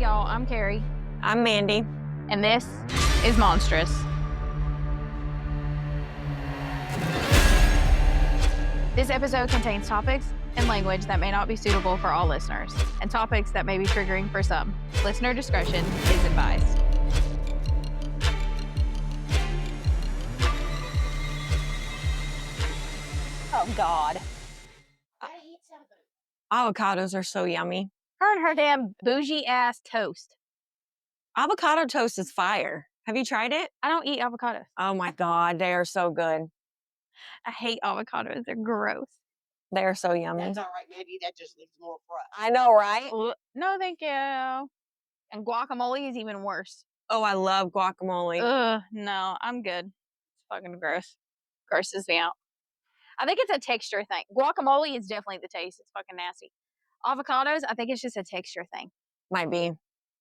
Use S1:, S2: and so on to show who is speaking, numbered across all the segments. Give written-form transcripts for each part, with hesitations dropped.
S1: y'all. I'm Carrie.
S2: I'm Mandy.
S1: And this is Monstrous. This episode contains topics and language that may not be suitable for all listeners, and topics that may be triggering for some. Listener discretion is advised. Oh, God.
S2: Avocados are so yummy.
S1: Her and her damn bougie-ass toast.
S2: Avocado toast is fire. Have you tried it?
S1: I don't eat avocados.
S2: Oh my God, they are so good.
S1: I hate avocados. They're gross.
S2: They are so yummy.
S3: That's all right, Mandy. That just leaves more for us.
S2: I know, right?
S1: No, thank you. And guacamole is even worse.
S2: Oh, I love guacamole.
S1: Ugh, no, I'm good. It's fucking gross. Grosses me out. I think it's a texture thing. Guacamole is definitely the taste. It's fucking nasty. Avocados, I think it's just a texture thing.
S2: Might be.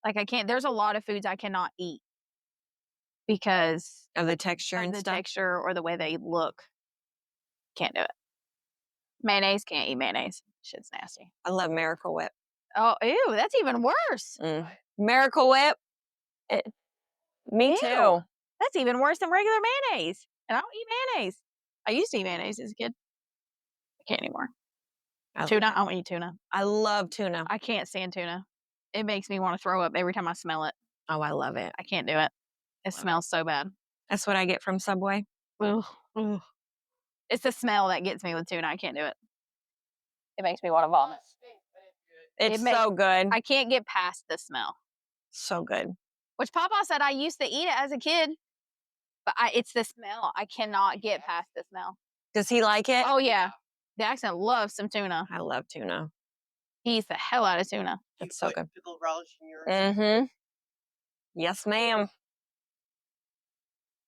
S1: Like, I can't, there's a lot of foods I cannot eat because
S2: Of the texture
S1: of
S2: and
S1: the
S2: stuff.
S1: texture or the way they look. Can't do it. Mayonnaise, can't eat mayonnaise. Shit's nasty.
S2: I love Miracle Whip.
S1: Oh, ew, that's even worse.
S2: Miracle Whip? Me
S1: Ew.
S2: too.
S1: That's even worse than regular mayonnaise. And I don't eat mayonnaise. I used to eat mayonnaise as a kid. I can't anymore. Tuna, I don't eat tuna.
S2: I love tuna.
S1: I can't stand tuna. It makes me want to throw up every time I smell it.
S2: Oh, I love it.
S1: I can't do it. It smells so bad.
S2: That's what I get from Subway.
S1: Ugh. Ugh. It's the smell that gets me with tuna. I can't do it. It makes me want to vomit.
S2: It's so good.
S1: I can't get past the smell.
S2: So good.
S1: Which Papa said I used to eat it as a kid, but it's the smell. I cannot get past the smell.
S2: Does he like it?
S1: Oh, yeah. Jackson loves some tuna.
S2: I love tuna.
S1: He eats the hell out of tuna.
S2: It's so good.
S3: Pickle relish in yours.
S2: Mm-hmm. Yes, ma'am.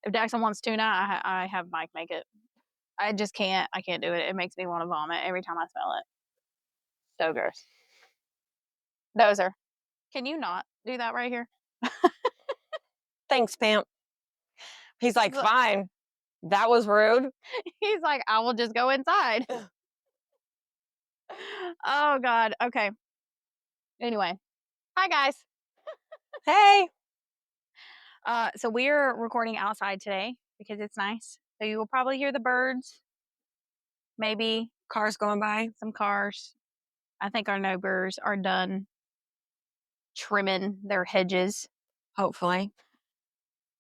S1: If Jackson wants tuna, I have Mike make it. I just can't. I can't do it. It makes me want to vomit every time I smell it. So gross. Dozer, can you not do that right here?
S2: Thanks, Pam. He's like, fine. That was rude.
S1: He's like, I will just go inside. Oh, God. Okay. Anyway. Hi, guys.
S2: Hey.
S1: So we're recording outside today because it's nice. So you will probably hear the birds. Maybe
S2: Cars going by.
S1: some cars. I think our neighbors are done trimming their hedges.
S2: Hopefully.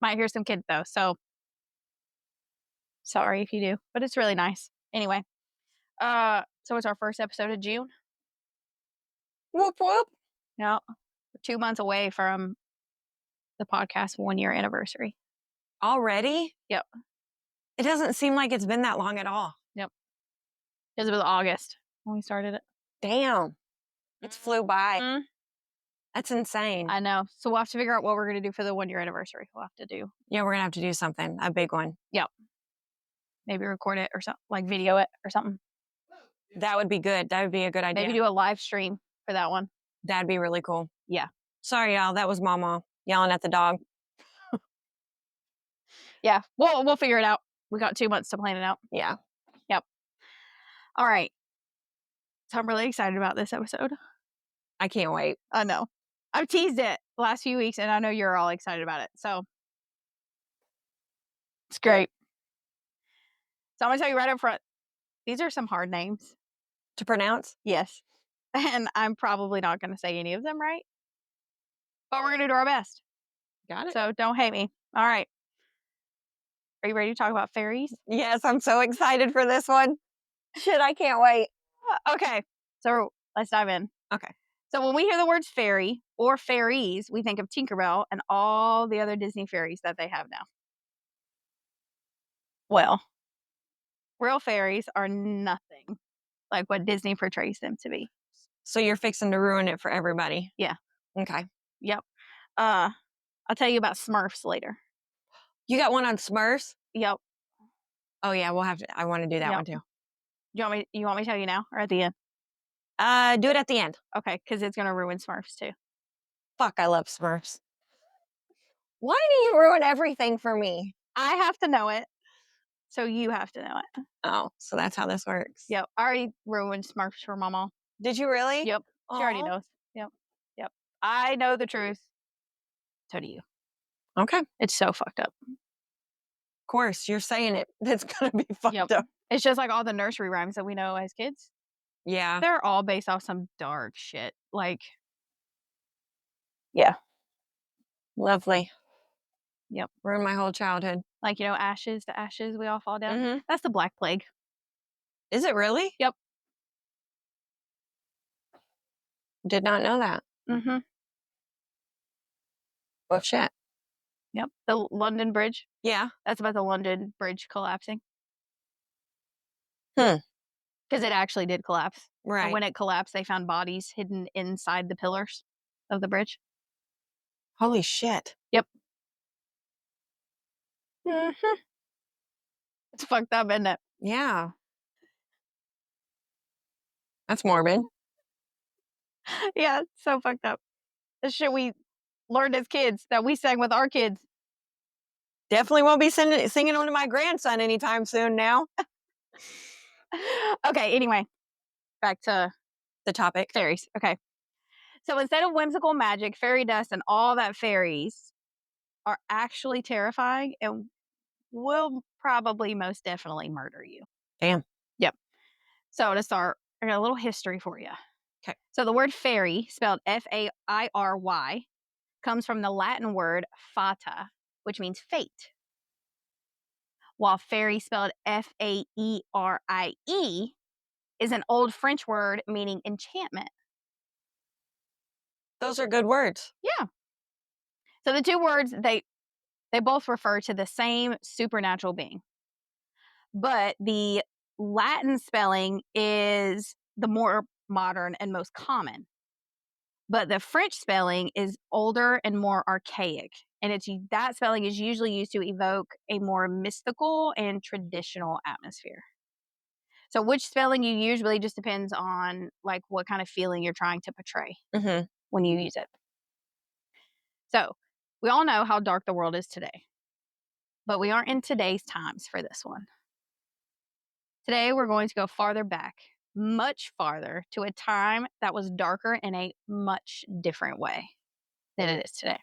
S1: Might hear some kids though, so sorry if you do, but it's really nice. Anyway, so it's our first episode of June.
S2: Whoop, whoop.
S1: Now, we're 2 months away from the podcast 1 year anniversary.
S2: Already?
S1: Yep.
S2: It doesn't seem like it's been that long at all.
S1: Yep. Because it was August when we started it.
S2: Damn. It's flew by.
S1: Mhm.
S2: That's insane.
S1: I know. So we'll have to figure out what we're going to do for the 1 year anniversary. We'll have to do.
S2: Yeah, we're going to have to do something. A big one.
S1: Maybe record it or something, like video it or something.
S2: That would be good. That would be a good idea.
S1: Maybe do a live stream for that one.
S2: That'd be really cool.
S1: Yeah.
S2: Sorry, y'all. That was Mama yelling at the dog.
S1: Yeah. We'll figure it out. We got 2 months to plan it out.
S2: Yeah.
S1: All right. So I'm really excited about this episode.
S2: I can't wait.
S1: I know. I've teased it the last few weeks, and I know you're all excited about it. So it's great. So I'm going to tell you right up front, these are some hard names.
S2: To pronounce?
S1: Yes. And I'm probably not going to say any of them right. But we're going to do our best.
S2: Got it.
S1: So don't hate me. All right. Are you ready to talk about fairies?
S2: Yes, I'm so excited for this one. Shit, I can't wait.
S1: Okay. So let's dive in.
S2: Okay.
S1: So when we hear the words fairy or fairies, we think of Tinkerbell and all the other Disney fairies that they have now. Well, real fairies are nothing like what Disney portrays them to be.
S2: So you're fixing to ruin it for everybody?
S1: Yeah.
S2: Okay.
S1: Yep. I'll tell you about Smurfs later.
S2: You got one on Smurfs?
S1: Yep.
S2: Oh, yeah, we'll have to. I want to do that
S1: Yep.
S2: one too.
S1: You want me to tell you now or at the end?
S2: Do it at the end.
S1: Okay, because it's going to ruin Smurfs too.
S2: Fuck, I love Smurfs. Why do you ruin everything for me?
S1: I have to know it, so you have to know it.
S2: Oh, so that's how this works.
S1: Yep. I already ruined Smurfs for Mama.
S2: Did you really?
S1: Yep. She already
S2: Aw.
S1: knows. Yep. I know the truth. So do you.
S2: Okay. Of
S1: It's so fucked up.
S2: course, you're saying it. It's going to be fucked
S1: Yep.
S2: up.
S1: It's just like all the nursery rhymes that we know as kids.
S2: Yeah.
S1: They're all based off some dark shit. Like,
S2: Lovely.
S1: yep.
S2: Ruined my whole childhood.
S1: Like, ashes to ashes, we all fall down.
S2: Mm-hmm.
S1: That's the Black Plague.
S2: Is it really?
S1: Yep.
S2: Did not know that.
S1: Mm-hmm.
S2: Well, shit.
S1: Yep. The London Bridge.
S2: Yeah.
S1: That's about the London Bridge collapsing.
S2: Hmm.
S1: Because it actually did collapse.
S2: Right.
S1: And when it collapsed, they found bodies hidden inside the pillars of the bridge.
S2: Holy shit.
S1: Yep. Mm-hmm. It's fucked up, isn't it?
S2: Yeah. That's morbid.
S1: Yeah, it's so fucked up. The shit we learned as kids that we sang with our kids.
S2: Definitely won't be singing them to my grandson anytime soon now.
S1: Okay, anyway, back to
S2: The topic.
S1: fairies. Okay. So instead of whimsical magic, fairy dust and all that fairies are actually terrifying and will probably most definitely murder you.
S2: Damn.
S1: Yep. So to start, I got a little history for you.
S2: Okay.
S1: So the word fairy, spelled Fairy, comes from the Latin word fata, which means fate. While fairy, spelled Faerie, is an old French word meaning enchantment.
S2: Those are good words.
S1: Yeah. So the two words, they both refer to the same supernatural being. But the Latin spelling is the more modern and most common. But the French spelling is older and more archaic. And that spelling is usually used to evoke a more mystical and traditional atmosphere. So which spelling you use really just depends on like what kind of feeling you're trying to portray
S2: Mm-hmm.
S1: when you use it. So we all know how dark the world is today, but we aren't in today's times for this one. Today we're going to go farther back, much farther, to a time that was darker in a much different way than it is today.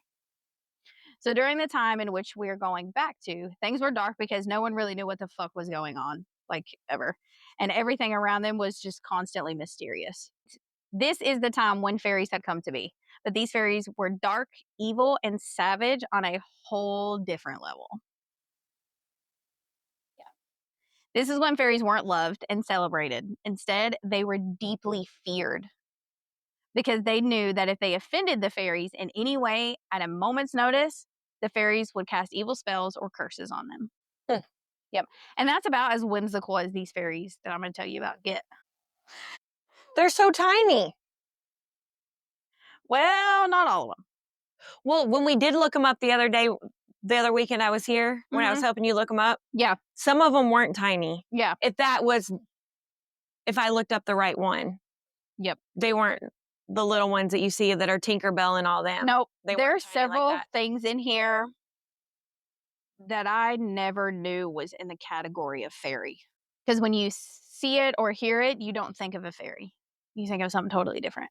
S1: So during the time in which we're going back to, things were dark because no one really knew what the fuck was going on, like ever. And everything around them was just constantly mysterious. This is the time when fairies had come to be. But these fairies were dark, evil, and savage on a whole different level. Yeah. This is when fairies weren't loved and celebrated. Instead, they were deeply feared because they knew that if they offended the fairies in any way at a moment's notice, the fairies would cast evil spells or curses on them. Yep. And that's about as whimsical as these fairies that I'm going to tell you about get.
S2: They're so tiny.
S1: Well, not all of them.
S2: Well, when we did look them up the other weekend I was here, when I was helping you look them up,
S1: Yeah.
S2: some of them weren't tiny.
S1: Yeah.
S2: If I looked up the right one.
S1: Yep.
S2: They weren't the little ones that you see that are Tinkerbell and all them.
S1: Nope.
S2: They
S1: There are
S2: weren't tiny like
S1: several
S2: that.
S1: things in here that I never knew was in the category of fairy. Because when you see it or hear it, you don't think of a fairy. You think of something totally different.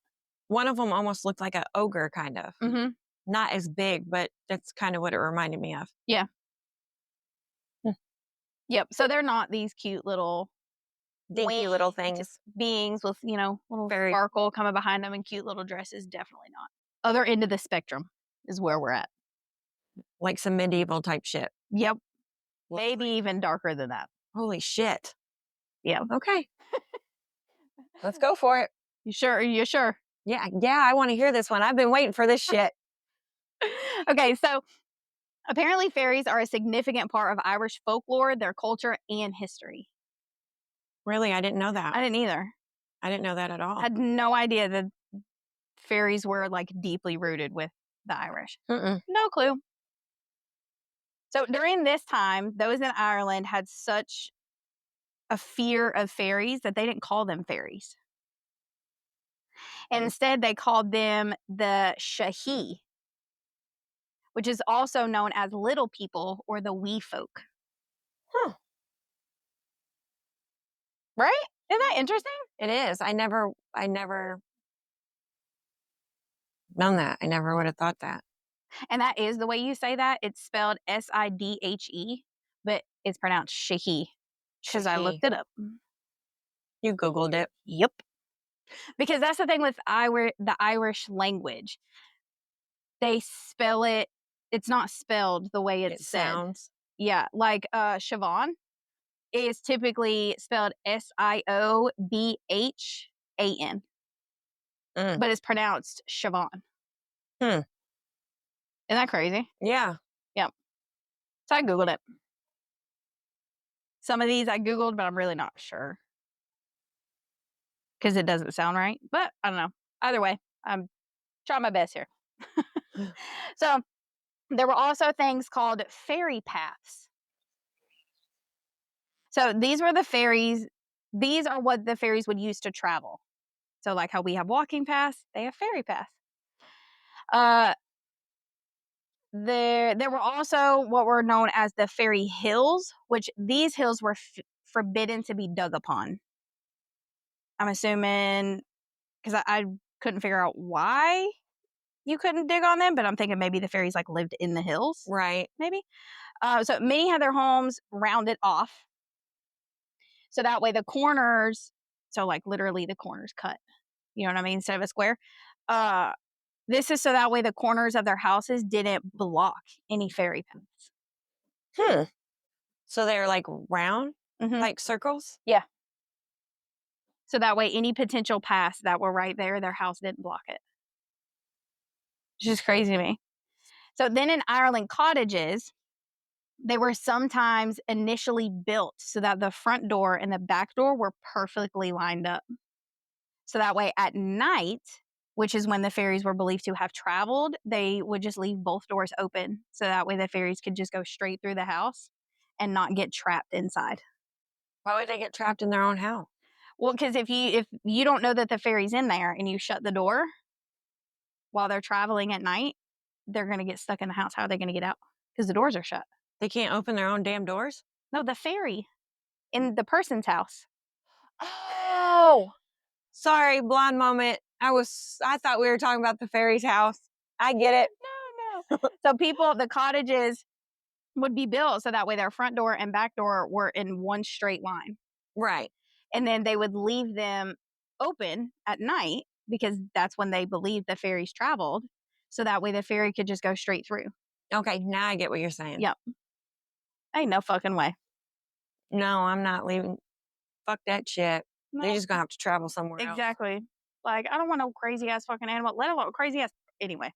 S2: One of them almost looked like an ogre, kind of.
S1: Mm-hmm.
S2: Not as big, but that's kind of what it reminded me of.
S1: Yeah. Yep. So they're not these cute little
S2: Dinky little things.
S1: beings with, little
S2: Very-
S1: sparkle coming behind them and cute little dresses. Definitely not. Other end of the spectrum is where we're at.
S2: Like some medieval type shit.
S1: Yep. Maybe even darker than that.
S2: Holy shit.
S1: Yeah.
S2: Okay. Let's go for it.
S1: You sure? Are you sure?
S2: Yeah, I want to hear this one. I've been waiting for this shit.
S1: Okay, so apparently fairies are a significant part of Irish folklore, their culture, and history.
S2: Really? I didn't know that.
S1: I didn't either.
S2: I didn't know that at all.
S1: I had no idea that fairies were like deeply rooted with the Irish.
S2: Mm-mm.
S1: No clue. So during this time, those in Ireland had such a fear of fairies that they didn't call them fairies. Instead, they called them the Shahi, which is also known as little people or the wee folk.
S2: Huh.
S1: Right? Isn't that interesting?
S2: It is. I never known that. I never would have thought that.
S1: And that is the way you say that. It's spelled Sidhe, but it's pronounced Shahi because I
S2: Shahi.
S1: looked it up.
S2: You Googled it.
S1: Yep. Because that's the thing with the Irish language. They spell it, it's not spelled the way it's said.
S2: Sounds.
S1: Yeah, like Siobhan is typically spelled Siobhan, but it's pronounced Siobhan. Isn't that crazy?
S2: Yeah.
S1: Yep. So I Googled it. Some of these I Googled, but I'm really not sure because it doesn't sound right. But I don't know. Either way, I'm trying my best here. So there were also things called fairy paths. So these were the fairies. These are what the fairies would use to travel. So like how we have walking paths, they have fairy paths. There were also what were known as the fairy hills, which these hills were forbidden to be dug upon. I'm assuming because I couldn't figure out why you couldn't dig on them, but I'm thinking maybe the fairies like lived in the hills,
S2: Right.
S1: maybe. So many had their homes rounded off, so that way the corners, so like literally the corners cut. You know what I mean? Instead of a square. This is so that way the corners of their houses didn't block any fairy paths.
S2: So they're like round, like circles?
S1: Yeah. So that way any potential paths that were right there, their house didn't block it. It's just crazy to me. So then in Ireland, cottages, they were sometimes initially built so that the front door and the back door were perfectly lined up. So that way at night, which is when the fairies were believed to have traveled, they would just leave both doors open. So that way the fairies could just go straight through the house and not get trapped inside.
S2: Why would they get trapped in their own house?
S1: Well, because if you don't know that the fairy's in there and you shut the door while they're traveling at night, they're going to get stuck in the house. How are they going to get out? Because the doors are shut.
S2: They can't open their own damn doors?
S1: No, the fairy in the person's house.
S2: Oh, sorry, blonde moment. I thought we were talking about the fairy's house. I get it.
S1: No. So the cottages would be built so that way their front door and back door were in one straight line.
S2: Right.
S1: And then they would leave them open at night because that's when they believed the fairies traveled. So that way the fairy could just go straight through.
S2: Okay, now I get what you're saying.
S1: Yep. Ain't no fucking way.
S2: No, I'm not leaving. Fuck that shit.
S1: No.
S2: They're just going to have to travel somewhere else.
S1: Exactly. Like, I don't want no crazy ass fucking animal, let alone crazy ass. Anyway,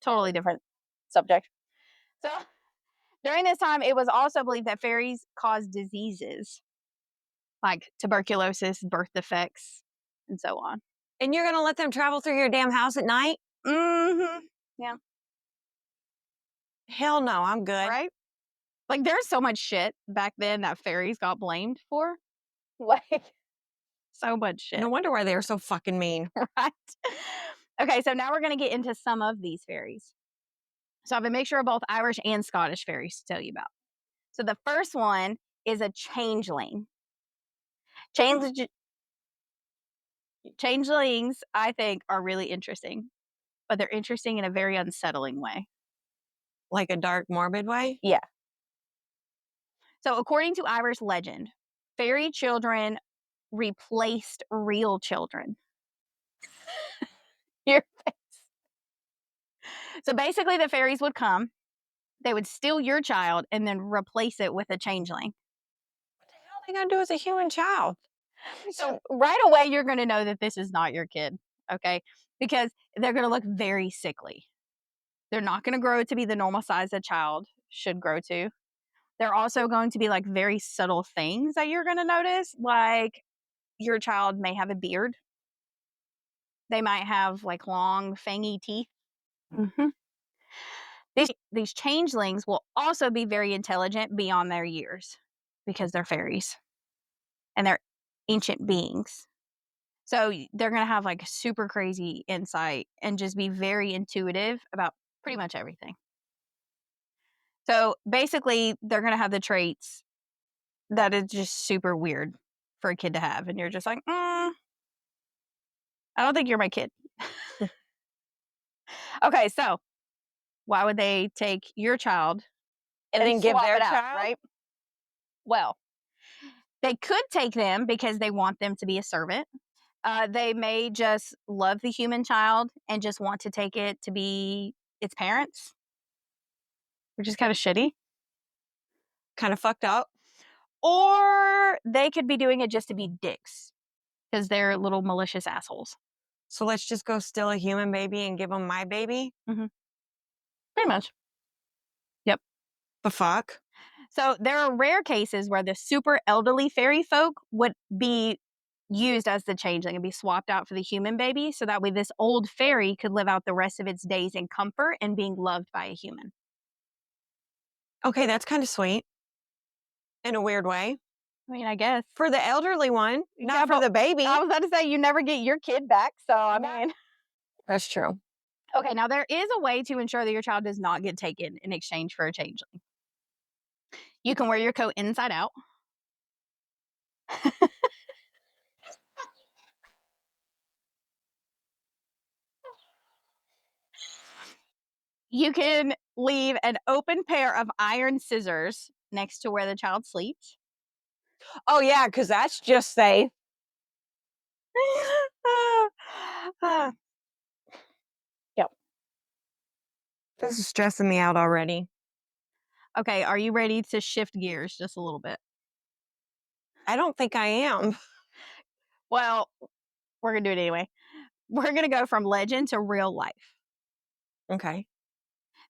S1: totally different subject. So, during this time, it was also believed that fairies caused diseases like tuberculosis, birth defects, and so on.
S2: And you're going to let them travel through your damn house at night?
S1: Mm-hmm. Yeah.
S2: Hell no, I'm good.
S1: Right? Like, there's so much shit back then that fairies got blamed for. Like, so much shit.
S2: No wonder why they were so fucking mean.
S1: Right? Okay, so now we're going to get into some of these fairies. So I have a mixture of both Irish and Scottish fairies to tell you about. So the first one is a changeling. Changelings, I think, are really interesting, but they're interesting in a very unsettling way.
S2: Like a dark, morbid way?
S1: Yeah. So according to Irish legend, fairy children replaced real children. Your face. So basically the fairies would come, they would steal your child and then replace it with a changeling.
S2: What the hell are they going to do with a human child?
S1: So right away you're going to know that this is not your kid, okay? Because they're going to look very sickly. They're not going to grow to be the normal size a child should grow to. They're also going to be like very subtle things that you're going to notice, like your child may have a beard. They might have like long, fangy teeth. Mm-hmm. These changelings will also be very intelligent beyond their years because they're fairies and they're ancient beings. So they're going to have like super crazy insight and just be very intuitive about pretty much everything. So basically, they're going to have the traits that is just super weird for a kid to have. And you're just like, I don't think you're my kid. Okay, so why would they take your child
S2: And then give
S1: swap
S2: their
S1: it out,
S2: child?
S1: right? Well, they could take them because they want them to be a servant. They may just love the human child and just want to take it to be its parents, which is kind of shitty.
S2: Kind of fucked up.
S1: Or they could be doing it just to be dicks because they're little malicious assholes.
S2: So let's just go steal a human baby and give them my baby?
S1: Pretty much. Yep.
S2: The fuck?
S1: So there are rare cases where the super elderly fairy folk would be used as the changeling and be swapped out for the human baby. So that way this old fairy could live out the rest of its days in comfort and being loved by a human.
S2: Okay, that's kind of sweet. In a weird way.
S1: I mean, I guess.
S2: For the elderly one, not
S1: Yeah,
S2: for
S1: but
S2: the baby.
S1: I was about to say you never get your kid back. So, I mean.
S2: That's true.
S1: Okay, now there is a way to ensure that your child does not get taken in exchange for a changeling. You can wear your coat inside out. You can leave an open pair of iron scissors next to where the child sleeps.
S2: Oh, yeah, because that's just safe.
S1: Yep.
S2: This is stressing me out already.
S1: Okay, are you ready to shift gears just a little bit?
S2: I don't think I am.
S1: Well, we're going to do it anyway. We're going to go from legend to real life.
S2: Okay.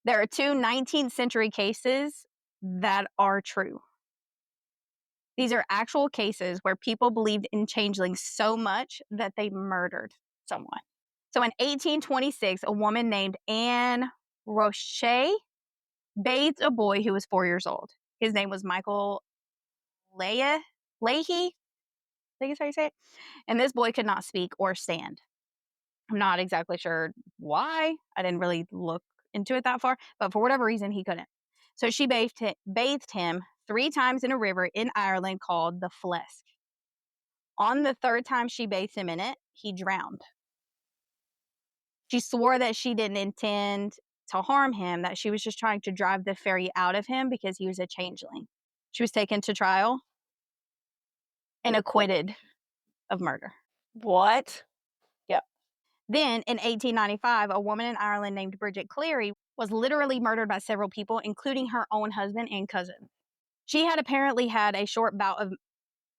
S1: There are two 19th century cases that are true. These are actual cases where people believed in changelings so much that they murdered someone. So in 1826, a woman named Anne Roche bathed a boy who was 4 years old. His name was Michael Leahy. I think is how you say it. And this boy could not speak or stand. I'm not exactly sure why. I didn't really look into it that far, but for whatever reason, he couldn't. So she bathed him 3 times in a river in Ireland called the Flesk. On the 3rd time she bathed him in it, he drowned. She swore that she didn't intend to harm him, that she was just trying to drive the fairy out of him because he was a changeling. She was taken to trial and acquitted of murder.
S2: What?
S1: Yep. Then in 1895, a woman in Ireland named Bridget Cleary was literally murdered by several people, including her own husband and cousin. She had apparently had a short bout of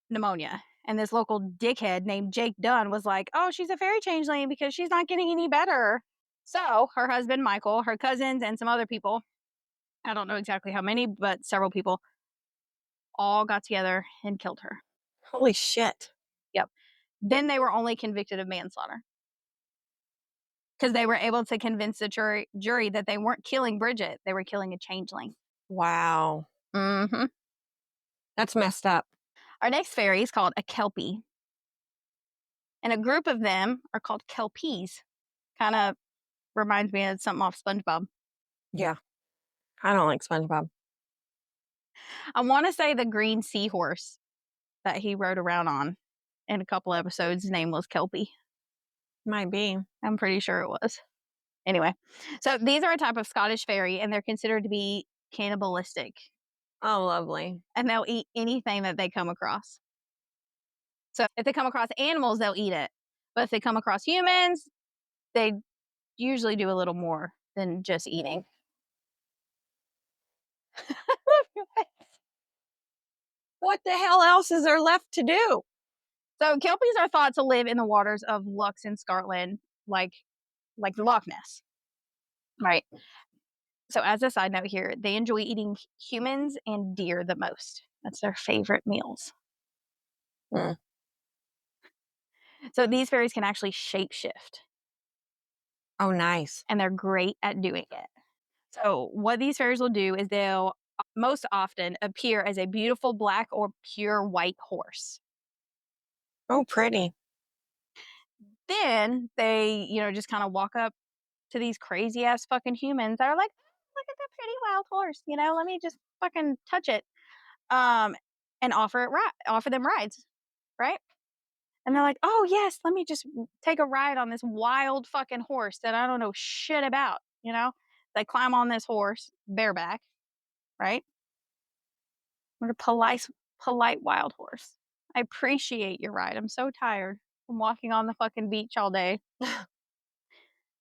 S1: pneumonia. And this local dickhead named Jake Dunn was like, oh, she's a fairy changeling because she's not getting any better. So her husband, Michael, her cousins, and some other people, I don't know exactly how many, but several people, all got together and killed her.
S2: Holy shit.
S1: Yep. Then they were only convicted of manslaughter because they were able to convince the jury that they weren't killing Bridget. They were killing a changeling.
S2: Wow.
S1: Mm-hmm.
S2: That's messed up.
S1: Our next fairy is called a Kelpie. And a group of them are called Kelpies. Kind of reminds me of something off SpongeBob.
S2: Yeah. I don't like SpongeBob.
S1: I want to say the green seahorse that he rode around on in a couple episodes, his name was Kelpie.
S2: Might be.
S1: I'm pretty sure it was. Anyway, so these are a type of Scottish fairy, and they're considered to be cannibalistic.
S2: Oh, lovely.
S1: And they'll eat anything that they come across. So if they come across animals, they'll eat it. But if they come across humans, they usually do a little more than just eating.
S2: What the hell else is there left to do?
S1: So kelpies are thought to live in the waters of Lux in Scotland, like the Loch Ness. Right. So as a side note here, they enjoy eating humans and deer the most. That's their favorite meals.
S2: Hmm.
S1: So these fairies can actually shapeshift.
S2: Oh, nice.
S1: And they're great at doing it. So what these fairies will do is they'll most often appear as a beautiful black or pure white horse.
S2: Oh, pretty.
S1: Then they, just kind of walk up to these crazy ass fucking humans that are like, look at that pretty wild horse, let me just fucking touch it. And offer them rides, right? And they're like, oh, yes, let me just take a ride on this wild fucking horse that I don't know shit about, you know? They climb on this horse, bareback, right? What a polite wild horse. I appreciate your ride. I'm so tired from walking on the fucking beach all day.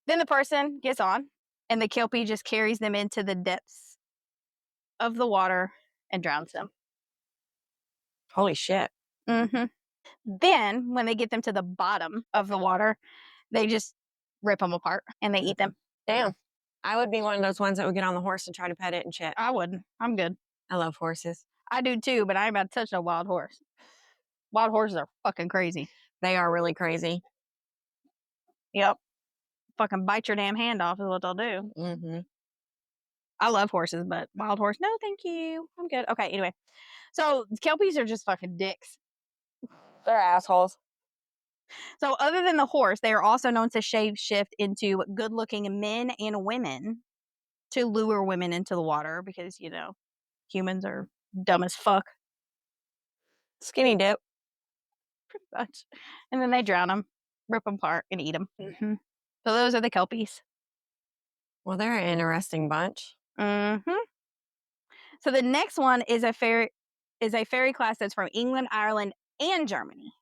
S1: Then the person gets on, and the Kelpie just carries them into the depths of the water and drowns them.
S2: Holy shit.
S1: Mm-hmm. Then, when they get them to the bottom of the water, they just rip them apart and they eat them.
S2: Damn. I would be one of those ones that would get on the horse and try to pet it and shit.
S1: I wouldn't. I'm good.
S2: I love horses.
S1: I do too, but I ain't about to touch no wild horse. Wild horses are fucking crazy.
S2: They are really crazy.
S1: Yep. Fucking bite your damn hand off is what they'll do.
S2: Mm-hmm.
S1: I love horses, but wild horse, no, thank you. I'm good. Okay, anyway. So Kelpies are just fucking dicks.
S2: They're assholes.
S1: So other than the horse, they are also known to shift into good-looking men and women to lure women into the water because, you know, humans are dumb as fuck.
S2: Skinny dip.
S1: Pretty much. And then they drown them, rip them apart, and eat them. Mm-hmm. So those are the Kelpies.
S2: Well, they're an interesting bunch.
S1: Mm-hmm. So the next one is a fairy class that's from England, Ireland, and Germany.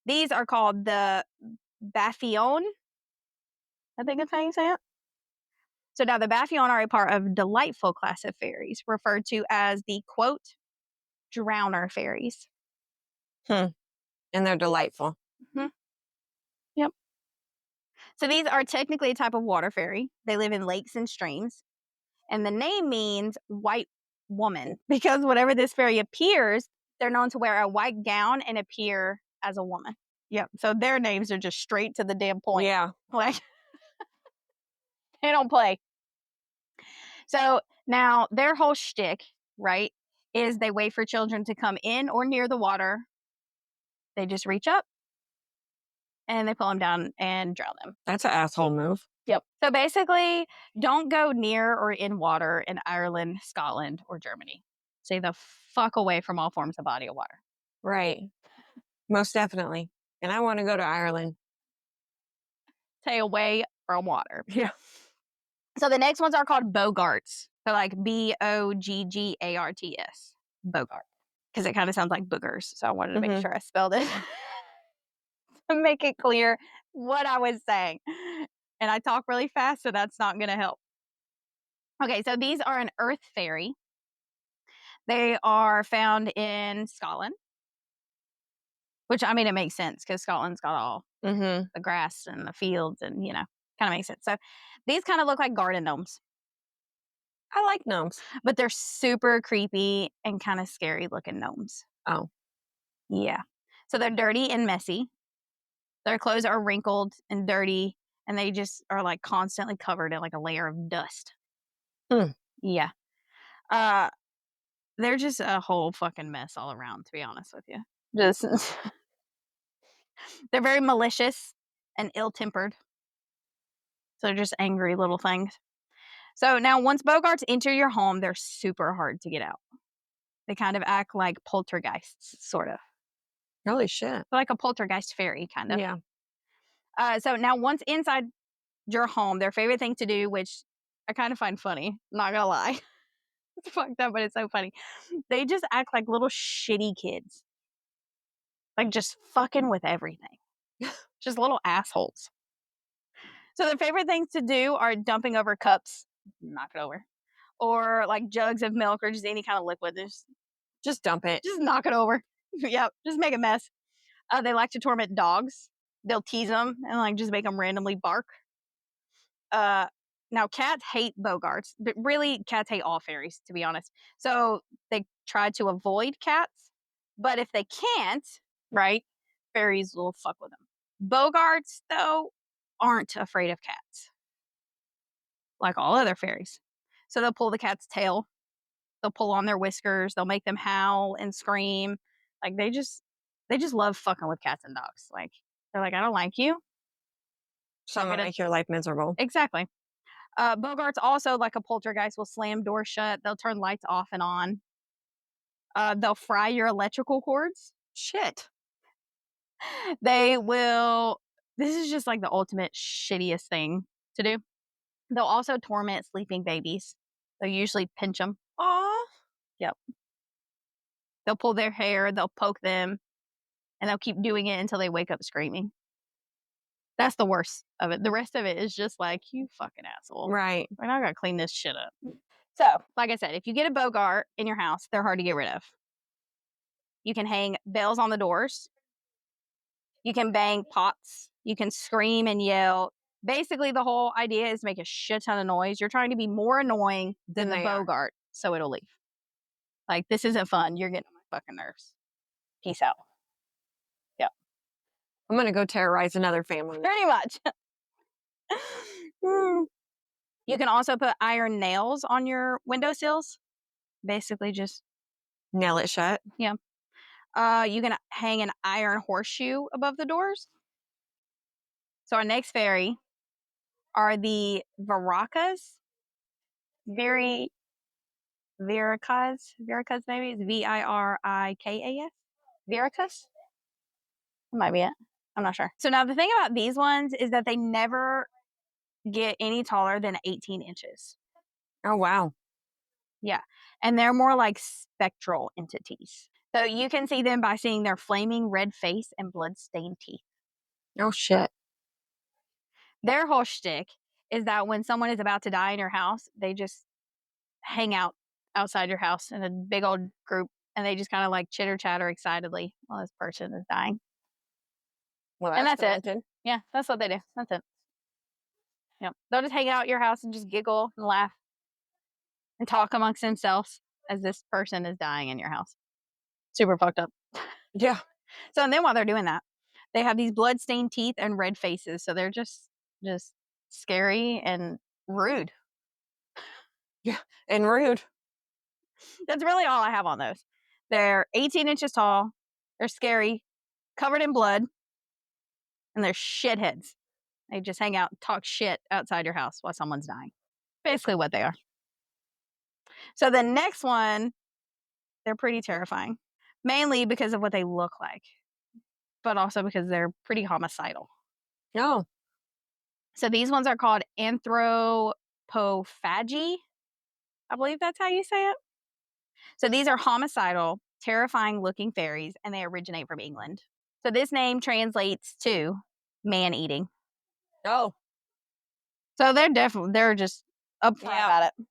S1: These are called the Baffion. I think that's how you say it. So now the Baffion are a part of delightful class of fairies, referred to as the, quote, drowner fairies.
S2: And they're delightful.
S1: Mm-hmm. Yep. So these are technically a type of water fairy. They live in lakes and streams. And the name means white woman because whenever this fairy appears, they're known to wear a white gown and appear as a woman. Yep. So their names are just straight to the damn point.
S2: Yeah.
S1: Like, they don't play. So now their whole shtick, right, is they wait for children to come in or near the water. They just reach up and they pull them down and drown them.
S2: That's an asshole move.
S1: Yep. So basically, don't go near or in water in Ireland, Scotland, or Germany. Stay the fuck away from all forms of body of water.
S2: Right. Most definitely. And I want to go to Ireland.
S1: Stay away from water.
S2: Yeah.
S1: So the next ones are called bogarts. So like Boggarts. Bogart. Because it kind of sounds like boogers. So I wanted to make sure I spelled it to make it clear what I was saying. And I talk really fast, so that's not going to help. Okay, so these are an earth fairy. They are found in Scotland. Which, I mean, it makes sense because Scotland's got all the grass and the fields and, you know, kind of makes sense. So these kind of look like garden gnomes.
S2: I like gnomes.
S1: But they're super creepy and kind of scary looking gnomes.
S2: Oh.
S1: Yeah. So they're dirty and messy. Their clothes are wrinkled and dirty, and they just are like constantly covered in like a layer of dust. Yeah. They're just a whole fucking mess all around, to be honest with you. Just they're very malicious and ill-tempered. So they're just angry little things. So now once bogarts enter your home, they're super hard to get out. They kind of act like poltergeists, sort of.
S2: Holy shit.
S1: Like a poltergeist fairy, kind of.
S2: Yeah.
S1: So now once inside your home, their favorite thing to do, which I kind of find funny, not gonna lie. It's fucked up, but it's so funny. They just act like little shitty kids. Like just fucking with everything. Just little assholes. So their favorite things to do are dumping over cups, knock it over, or like jugs of milk or just any kind of liquid.
S2: Just dump it.
S1: Just knock it over. Yep, just make a mess. They like to torment dogs. They'll tease them and like just make them randomly bark. Now cats hate bogarts, but really cats hate all fairies, to be honest. So they try to avoid cats, but if they can't, right, fairies will fuck with them. Bogarts, though, aren't afraid of cats, like all other fairies. So they'll pull the cat's tail, they'll pull on their whiskers, they'll make them howl and scream. Like they just love fucking with cats and dogs. Like they're like, I don't like you,
S2: so I'm gonna make your life miserable.
S1: Exactly. Bogarts also, like a poltergeist, will slam doors shut. They'll turn lights off and on. They'll fry your electrical cords.
S2: Shit.
S1: They will. This is just like the ultimate shittiest thing to do. They'll also torment sleeping babies. They'll usually pinch them.
S2: Aw.
S1: Yep. They'll pull their hair, they'll poke them, and they'll keep doing it until they wake up screaming. That's the worst of it. The rest of it is just like, you fucking asshole.
S2: Right.
S1: We're not going to clean this shit up. So, like I said, if you get a Bogart in your house, they're hard to get rid of. You can hang bells on the doors. You can bang pots. You can scream and yell. Basically, the whole idea is to make a shit ton of noise. You're trying to be more annoying than the Bogart, so it'll leave. Like, this isn't fun. You're getting on my fucking nerves. Peace out. Yep.
S2: I'm going to go terrorize another family.
S1: Pretty much. You can also put iron nails on your windowsills. Basically, just
S2: nail it shut.
S1: Yeah. You can hang an iron horseshoe above the doors. So our next fairy are the Viracas. Viracas maybe. It's Virikas. Viracas? That might be it. I'm not sure. So now the thing about these ones is that they never get any taller than 18 inches.
S2: Oh, wow.
S1: Yeah. And they're more like spectral entities. So you can see them by seeing their flaming red face and blood-stained teeth.
S2: Oh, shit.
S1: Their whole shtick is that when someone is about to die in your house, they just hang out outside your house in a big old group, and they just kind of like chitter-chatter excitedly while this person is dying.
S2: Well,
S1: and that's
S2: demented.
S1: it. Yeah, that's what they do. That's it. Yep. They'll just hang out at your house and just giggle and laugh and talk amongst themselves as this person is dying in your house. Super fucked up.
S2: Yeah.
S1: So, and then while they're doing that, they have these blood-stained teeth and red faces. So they're just scary and rude.
S2: Yeah, and rude.
S1: That's really all I have on those. They're 18 inches tall. They're scary, covered in blood, and they're shitheads. They just hang out and talk shit outside your house while someone's dying. Basically what they are. So the next one, they're pretty terrifying. Mainly because of what they look like, but also because they're pretty homicidal.
S2: No.
S1: So these ones are called anthropophagy. I believe that's how you say it. So these are homicidal, terrifying looking fairies, and they originate from England. So this name translates to man eating.
S2: Oh.
S1: So they're just upfront about it.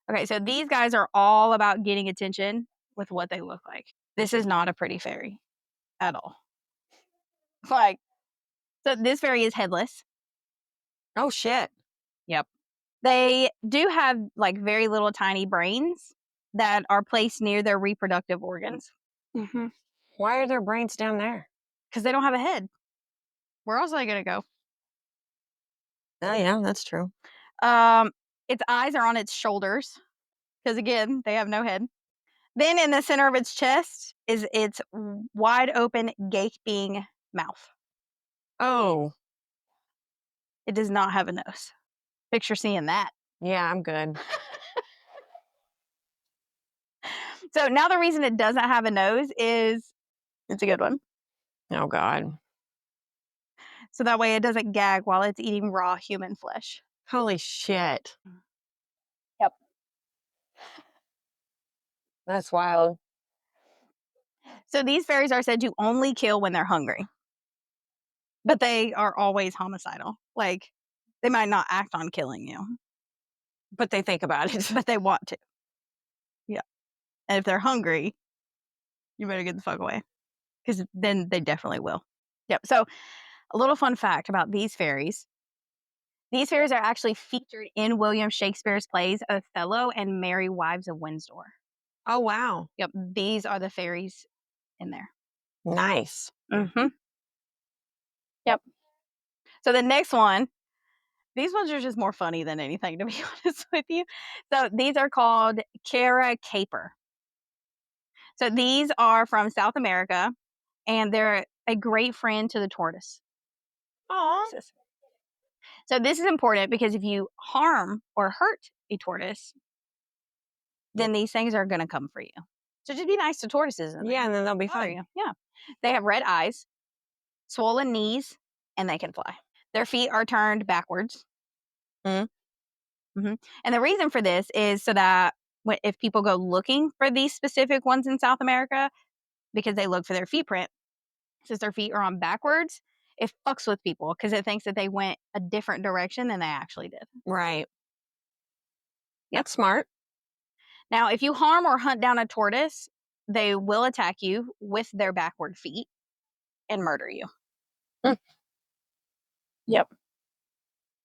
S1: Okay, so these guys are all about getting attention with what they look like. This is not a pretty fairy at all. Like, so this fairy is headless.
S2: Oh, shit.
S1: Yep. They do have like very little tiny brains that are placed near their reproductive organs.
S2: Mm-hmm. Why are their brains down there?
S1: Because they don't have a head. Where else are they going to go?
S2: Oh, yeah, that's true.
S1: Its eyes are on its shoulders. Because again, they have no head. Then in the center of its chest is its wide open, gaping mouth.
S2: Oh.
S1: It does not have a nose. Picture seeing that.
S2: Yeah, I'm good.
S1: So now the reason it doesn't have a nose is it's a good one.
S2: Oh, God.
S1: So that way it doesn't gag while it's eating raw human flesh.
S2: Holy shit.
S1: Yep.
S2: That's wild.
S1: So these fairies are said to only kill when they're hungry. But they are always homicidal. Like, they might not act on killing you.
S2: But they think about it.
S1: But they want to. Yeah. And if they're hungry, you better get the fuck away. Because then they definitely will. Yep. So a little fun fact about these fairies. These fairies are actually featured in William Shakespeare's plays Othello and Merry Wives of Windsor.
S2: Oh, wow.
S1: Yep. These are the fairies in there.
S2: Nice.
S1: Mm-hmm. Yep. So the next one, these ones are just more funny than anything, to be honest with you. So these are called Cara Caper. So these are from South America, and they're a great friend to the tortoise.
S2: Aw.
S1: So this is important because if you harm or hurt a tortoise, then these things are going to come for you. So just be nice to tortoises.
S2: Yeah, and then they'll be fine.
S1: Yeah. They have red eyes. swollen knees, and they can fly. Their feet are turned backwards.
S2: Mm.
S1: And the reason for this is so that if people go looking for these specific ones in South America, because they look for their feet print, since their feet are on backwards, it fucks with people because it thinks that they went a different direction than they actually did.
S2: Right. That's smart.
S1: Now, if you harm or hunt down a tortoise, they will attack you with their backward feet and murder you. Yep.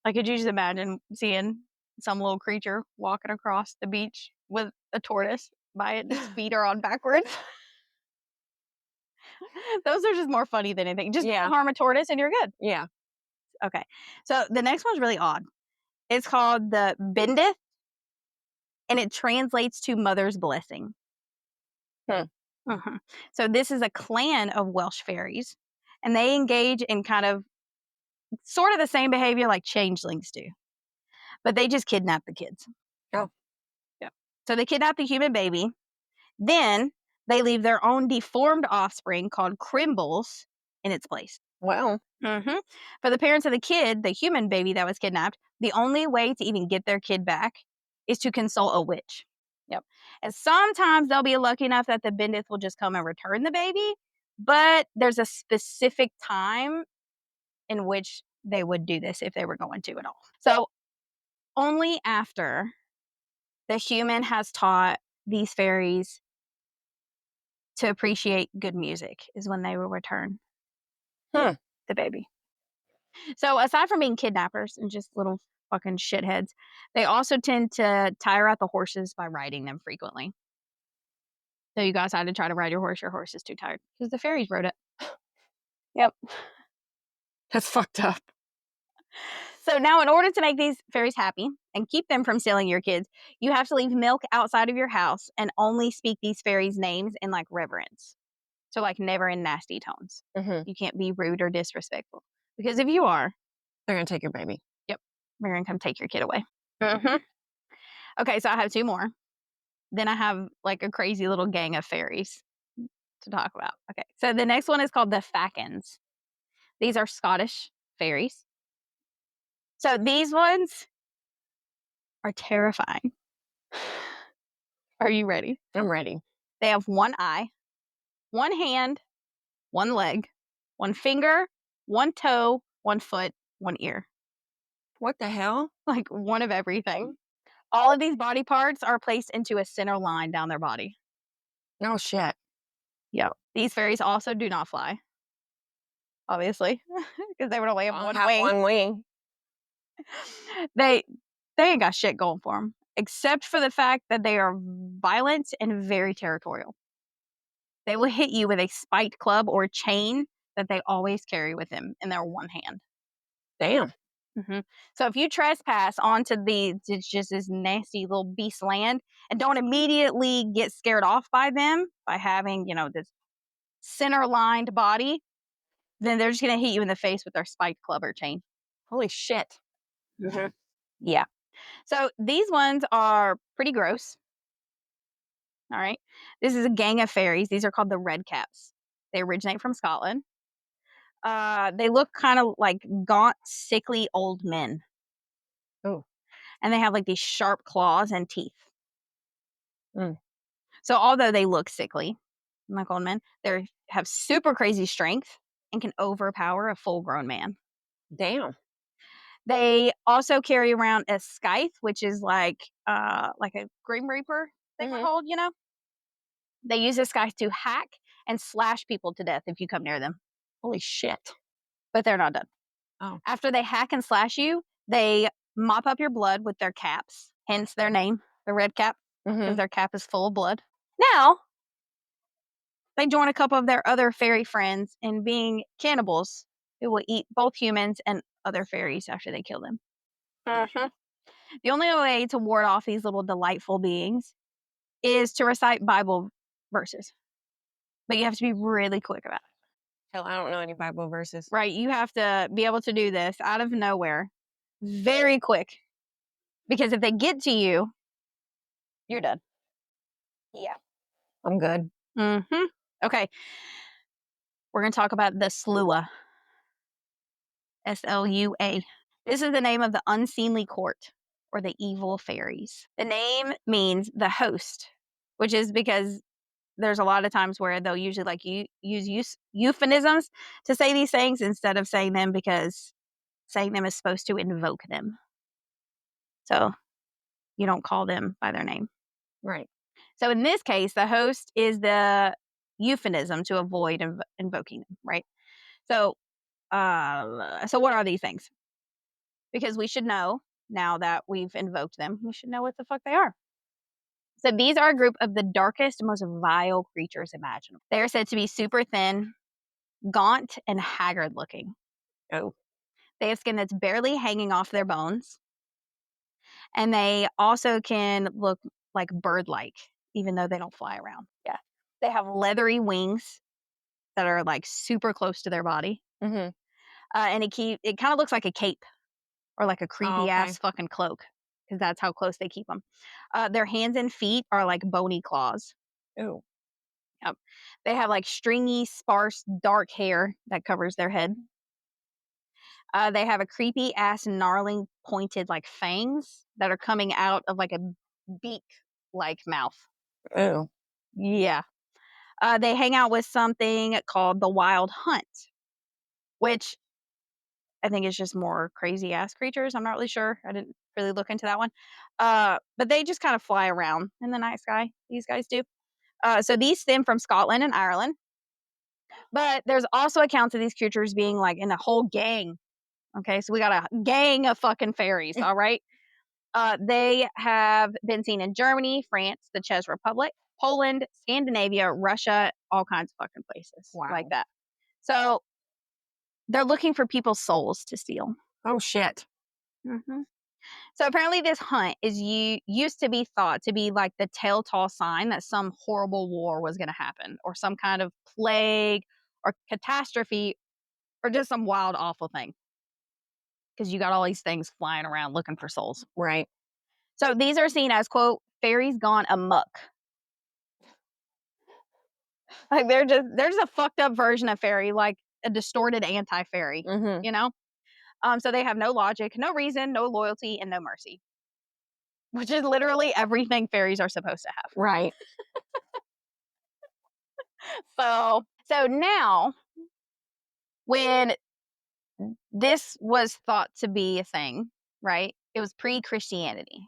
S1: I could just imagine seeing some little creature walking across the beach with a tortoise by it. Its feet are on backwards. Those are just more funny than anything. Just harm a tortoise and you're good.
S2: Yeah.
S1: Okay. So the next one's really odd. It's called the bindith, and it translates to mother's blessing. So this is a clan of Welsh fairies, and they engage in kind of sort of the same behavior like changelings do, but they just kidnap the kids.
S2: Oh.
S1: Yeah. So they kidnap the human baby. Then they leave their own deformed offspring called crimbles in its place.
S2: Wow.
S1: For the parents of the kid, the human baby that was kidnapped, the only way to even get their kid back is to consult a witch. Yep. And sometimes they'll be lucky enough that the bindith will just come and return the baby, but there's a specific time in which they would do this if they were going to at all. So only after the human has taught these fairies to appreciate good music is when they will return the baby. So aside from being kidnappers and just little fucking shitheads, they also tend to tire out the horses by riding them frequently. So you guys had to try to ride your horse is too tired because the fairies rode it. Yep.
S2: That's fucked up.
S1: So now in order to make these fairies happy and keep them from stealing your kids, you have to leave milk outside of your house and only speak these fairies' names in like reverence. So like never in nasty tones. You can't be rude or disrespectful. Because if you are,
S2: they're going to take your baby.
S1: Yep. They're going to come take your kid away. Okay, so I have two more. Then I have like a crazy little gang of fairies to talk about. Okay, so the next one is called the Fakins. These are Scottish fairies. So these ones are terrifying. Are you ready?
S2: I'm ready.
S1: They have one eye, one hand, one leg, one finger, one toe, one foot, one ear.
S2: What the hell?
S1: Like one of everything. All of these body parts are placed into a center line down their body.
S2: No shit.
S1: Yep. These fairies also do not fly. Obviously. Because they would only have
S2: one wing.
S1: They ain't got shit going for them. Except for the fact that they are violent and very territorial. They will hit you with a spiked club or chain that they always carry with them in their one hand.
S2: Damn.
S1: So if you trespass onto it's just this nasty little beast land and don't immediately get scared off by them by having, this center-lined body, then they're just going to hit you in the face with their spiked club or chain.
S2: Holy shit.
S1: Yeah. So these ones are pretty gross. All right. This is a gang of fairies. These are called the red caps. They originate from Scotland. They look kind of like gaunt, sickly old men.
S2: Oh.
S1: And they have like these sharp claws and teeth. So although they look sickly, like old men, they have super crazy strength and can overpower a full-grown man.
S2: Damn.
S1: They also carry around a scythe, which is like a Grim Reaper they would hold, They use a scythe to hack and slash people to death if you come near them.
S2: Holy shit.
S1: But they're not done.
S2: Oh.
S1: After they hack and slash you, they mop up your blood with their caps, hence their name, the red cap, because their cap is full of blood. Now, they join a couple of their other fairy friends in being cannibals who will eat both humans and other fairies after they kill them. The only way to ward off these little delightful beings is to recite Bible verses. But you have to be really quick about it.
S2: Hell, I don't know any Bible verses.
S1: Right, you have to be able to do this out of nowhere, very quick. Because if they get to you, you're done. Yeah.
S2: I'm good.
S1: Okay. We're going to talk about the slua. Slua. This is the name of the unseemly court or the evil fairies. The name means the host, which is because there's a lot of times where they'll usually like use euphemisms to say these things instead of saying them because saying them is supposed to invoke them. So you don't call them by their name.
S2: Right.
S1: So in this case, the host is the euphemism to avoid invoking them, right? So, so what are these things? Because we should know now that we've invoked them, we should know what the fuck they are. So these are a group of the darkest, most vile creatures imaginable. They are said to be super thin, gaunt, and haggard looking.
S2: Oh.
S1: They have skin that's barely hanging off their bones. And they also can look like bird-like, even though they don't fly around. Yeah. They have leathery wings that are like super close to their body.
S2: Mm-hmm.
S1: And it kind of looks like a cape or like a creepy ass fucking cloak because that's how close they keep them. Their hands and feet are like bony claws.
S2: Oh.
S1: Yep. They have like stringy, sparse, dark hair that covers their head. They have a creepy ass, gnarling, pointed like fangs that are coming out of like a beak like mouth.
S2: Oh.
S1: Yeah. They hang out with something called the wild hunt, which I think is just more crazy ass creatures. I'm not really sure. I didn't really look into that one. But they just kind of fly around in the night sky. These guys do. So these stem from Scotland and Ireland. But there's also accounts of these creatures being like in a whole gang. Okay, so we got a gang of fucking fairies, all right? They have been seen in Germany, France, the Czech Republic, Poland, Scandinavia, Russia, all kinds of fucking places like that. So they're looking for people's souls to steal.
S2: Oh, shit.
S1: Mm-hmm. So apparently this hunt used to be thought to be like the telltale sign that some horrible war was going to happen or some kind of plague or catastrophe or just some wild, awful thing. Because you got all these things flying around looking for souls.
S2: Right.
S1: So these are seen as, quote, fairies gone amok. Like they're just a fucked up version of fairy, like a distorted anti-fairy,
S2: Mm-hmm.
S1: you know? So they have no logic, no reason, no loyalty, and no mercy. Which is literally everything fairies are supposed to have.
S2: Right.
S1: So now, when this was thought to be a thing, right? It was pre-Christianity.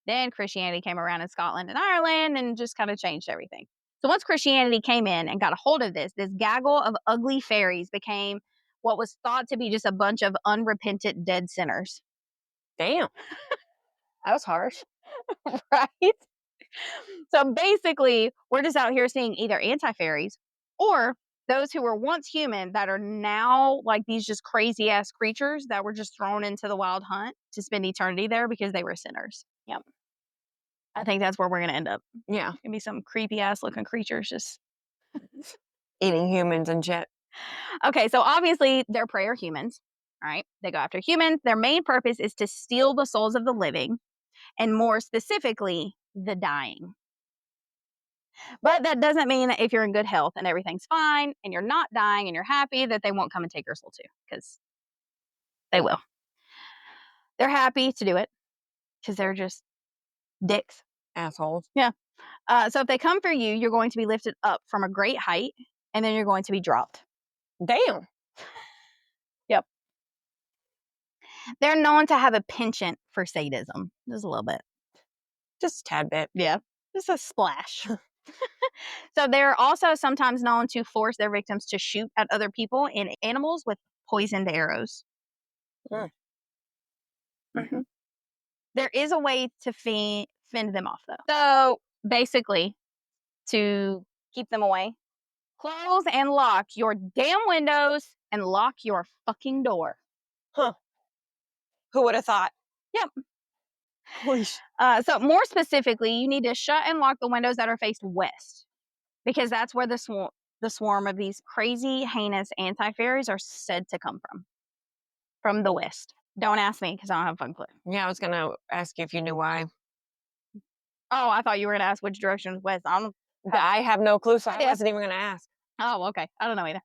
S1: Then Christianity came around in Scotland and Ireland and just kind of changed everything. So once Christianity came in and got a hold of this gaggle of ugly fairies became what was thought to be just a bunch of unrepentant dead sinners.
S2: Damn. That was harsh.
S1: Right? So basically, we're just out here seeing either anti-fairies or those who were once human that are now like these just crazy ass creatures that were just thrown into the wild hunt to spend eternity there because they were sinners. Yep. I think that's where we're going to end up.
S2: Yeah.
S1: It's going to be some creepy ass looking creatures just
S2: Eating humans and shit.
S1: Okay, so obviously their prey are humans. All right. They go after humans. Their main purpose is to steal the souls of the living and more specifically, the dying. But that doesn't mean that if you're in good health and everything's fine and you're not dying and you're happy that they won't come and take your soul too, because they will. They're happy to do it because they're just dicks.
S2: Assholes.
S1: Yeah. So if they come for you, you're going to be lifted up from a great height and then you're going to be dropped.
S2: Damn.
S1: Yep. They're known to have a penchant for sadism. Just a little bit.
S2: Just a tad bit.
S1: Yeah. Just a splash. So they're also sometimes known to force their victims to shoot at other people and animals with poisoned arrows.
S2: Mm.
S1: Mm-hmm. There is a way to fend them off, though. So basically, to keep them away, close and lock your damn windows and lock your fucking door.
S2: Huh. Who would have thought?
S1: Yep.
S2: Holy
S1: So more specifically, you need to shut and lock the windows that are faced west, because that's where the swarm of these crazy, heinous anti-fairies are said to come from the west. Don't ask me because I don't have a fucking clue.
S2: Yeah, I was going to ask you if you knew why.
S1: Oh, I thought you were going to ask which direction is west.
S2: I have no clue, so I wasn't even going to ask.
S1: Oh, okay. I don't know either.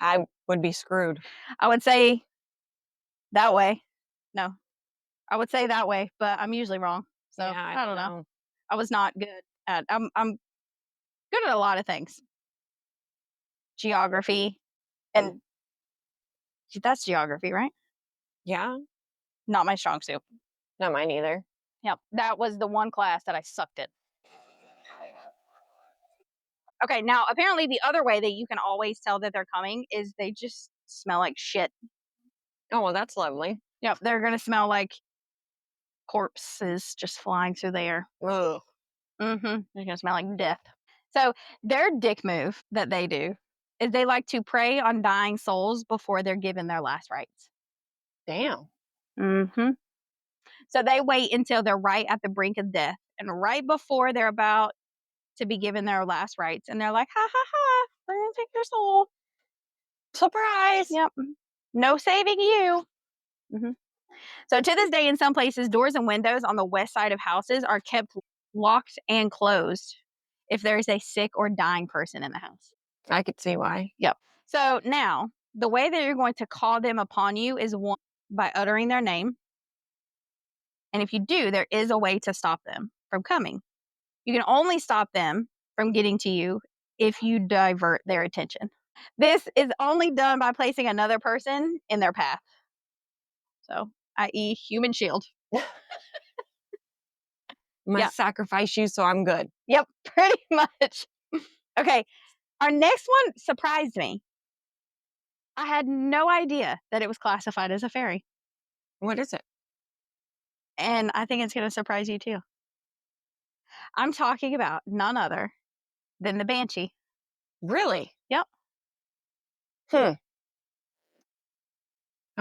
S2: I would be screwed.
S1: I would say that way. No, I would say that way, but I'm usually wrong. So
S2: Yeah,
S1: I don't know. I was not good at. I'm good at a lot of things. Geography, and that's geography, right?
S2: Yeah,
S1: Not my strong suit.
S2: not mine either.
S1: Yep, that was the one class that I sucked at. Okay, now apparently the other way that you can always tell that they're coming is they just smell like shit.
S2: Oh, well, that's lovely.
S1: Yep, they're gonna smell like corpses just flying through the air.
S2: Ugh.
S1: Mm-hmm. They're gonna smell like death. So their dick move that they do is they like to prey on dying souls before they're given their last rites.
S2: Damn.
S1: Mm-hmm. So they wait until they're right at the brink of death and right before they're about to be given their last rites, and they're like, ha ha ha, we're gonna take your soul.
S2: Surprise.
S1: Yep. No saving you. Mm-hmm. So to this day, in some places, doors and windows on the west side of houses are kept locked and closed if there is a sick or dying person in the house.
S2: I could see why.
S1: Yep. So now, the way that you're going to call them upon you is one, by uttering their name. And if you do, there is a way to stop them from coming. You can only stop them from getting to you if you divert their attention. This is only done by placing another person in their path. So, i.e., human shield.
S2: Must sacrifice you, so I'm good.
S1: Yep, pretty much. Okay, our next one surprised me. I had no idea that it was classified as a fairy.
S2: What is it?
S1: And I think it's going to surprise you too. I'm talking about none other than the banshee.
S2: Really?
S1: Yep.
S2: How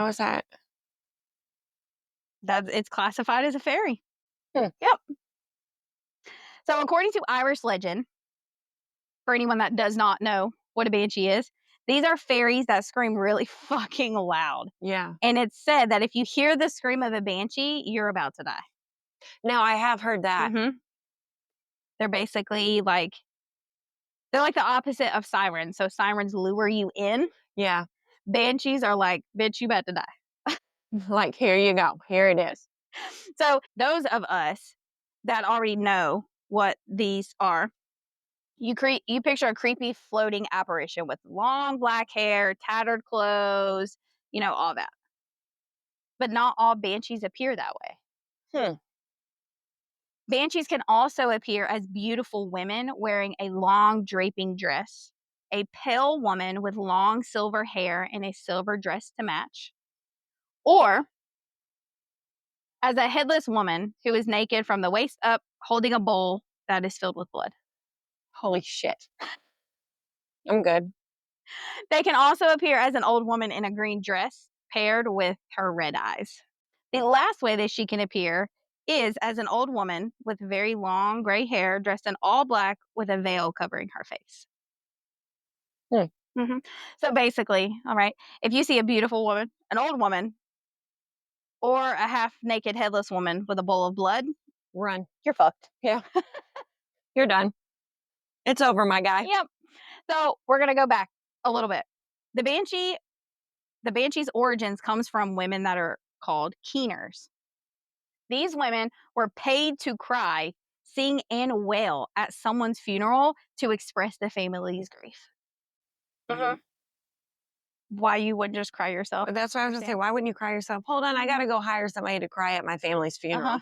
S2: is that?
S1: It's classified as a fairy.
S2: Yep.
S1: So according to Irish legend, for anyone that does not know what a banshee is, these are fairies that scream really fucking loud.
S2: Yeah.
S1: And it's said that if you hear the scream of a banshee, you're about to die.
S2: Now, I have heard that.
S1: Mm-hmm. They're basically like, they're like the opposite of sirens. So sirens lure you in.
S2: Yeah.
S1: Banshees are like, bitch, you about to die.
S2: Like, here you go. Here it is.
S1: So those of us that already know what these are, you picture a creepy floating apparition with long black hair, tattered clothes, all that. But not all banshees appear that way. Banshees can also appear as beautiful women wearing a long draping dress, a pale woman with long silver hair and a silver dress to match, or as a headless woman who is naked from the waist up, holding a bowl that is filled with blood.
S2: Holy shit. I'm good.
S1: They can also appear as an old woman in a green dress paired with her red eyes. The last way that she can appear is as an old woman with very long gray hair dressed in all black with a veil covering her face. Mm-hmm. So basically, all right, if you see a beautiful woman, an old woman, or a half-naked headless woman with a bowl of blood,
S2: Run.
S1: you're fucked.
S2: Yeah. You're done. It's over, my guy.
S1: Yep. So we're going to go back a little bit. The banshee's origins comes from women that are called keeners. These women were paid to cry, sing, and wail at someone's funeral to express the family's grief. Why you wouldn't just cry yourself?
S2: That's what I was going to say. Why wouldn't you cry yourself? Hold on, I got to go hire somebody to cry at my family's funeral.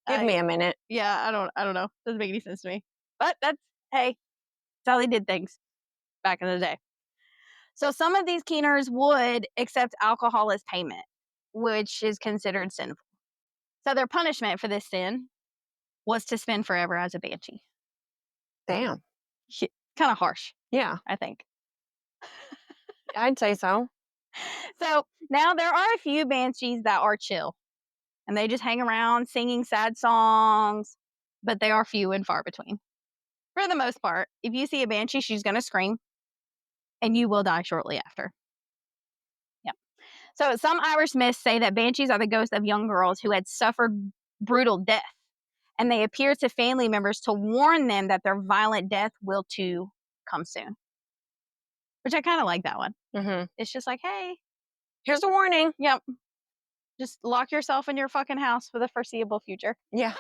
S2: Give me a minute.
S1: Yeah, I don't know. Doesn't make any sense to me. But that's how they did things back in the day. So some of these keeners would accept alcohol as payment, which is considered sinful. So their punishment for this sin was to spend forever as a banshee.
S2: Damn.
S1: Kind of harsh.
S2: Yeah.
S1: I think.
S2: I'd say so.
S1: So now there are a few banshees that are chill. And they just hang around singing sad songs. But they are few and far between. For the most part, if you see a banshee, she's going to scream. And you will die shortly after. Yeah. So some Irish myths say that banshees are the ghosts of young girls who had suffered brutal death. And they appear to family members to warn them that their violent death will too come soon. which I kind of like that one.
S2: Mm-hmm.
S1: It's just like, hey,
S2: Here's a warning.
S1: yep, just lock yourself in your fucking house for the foreseeable future.
S2: Yeah.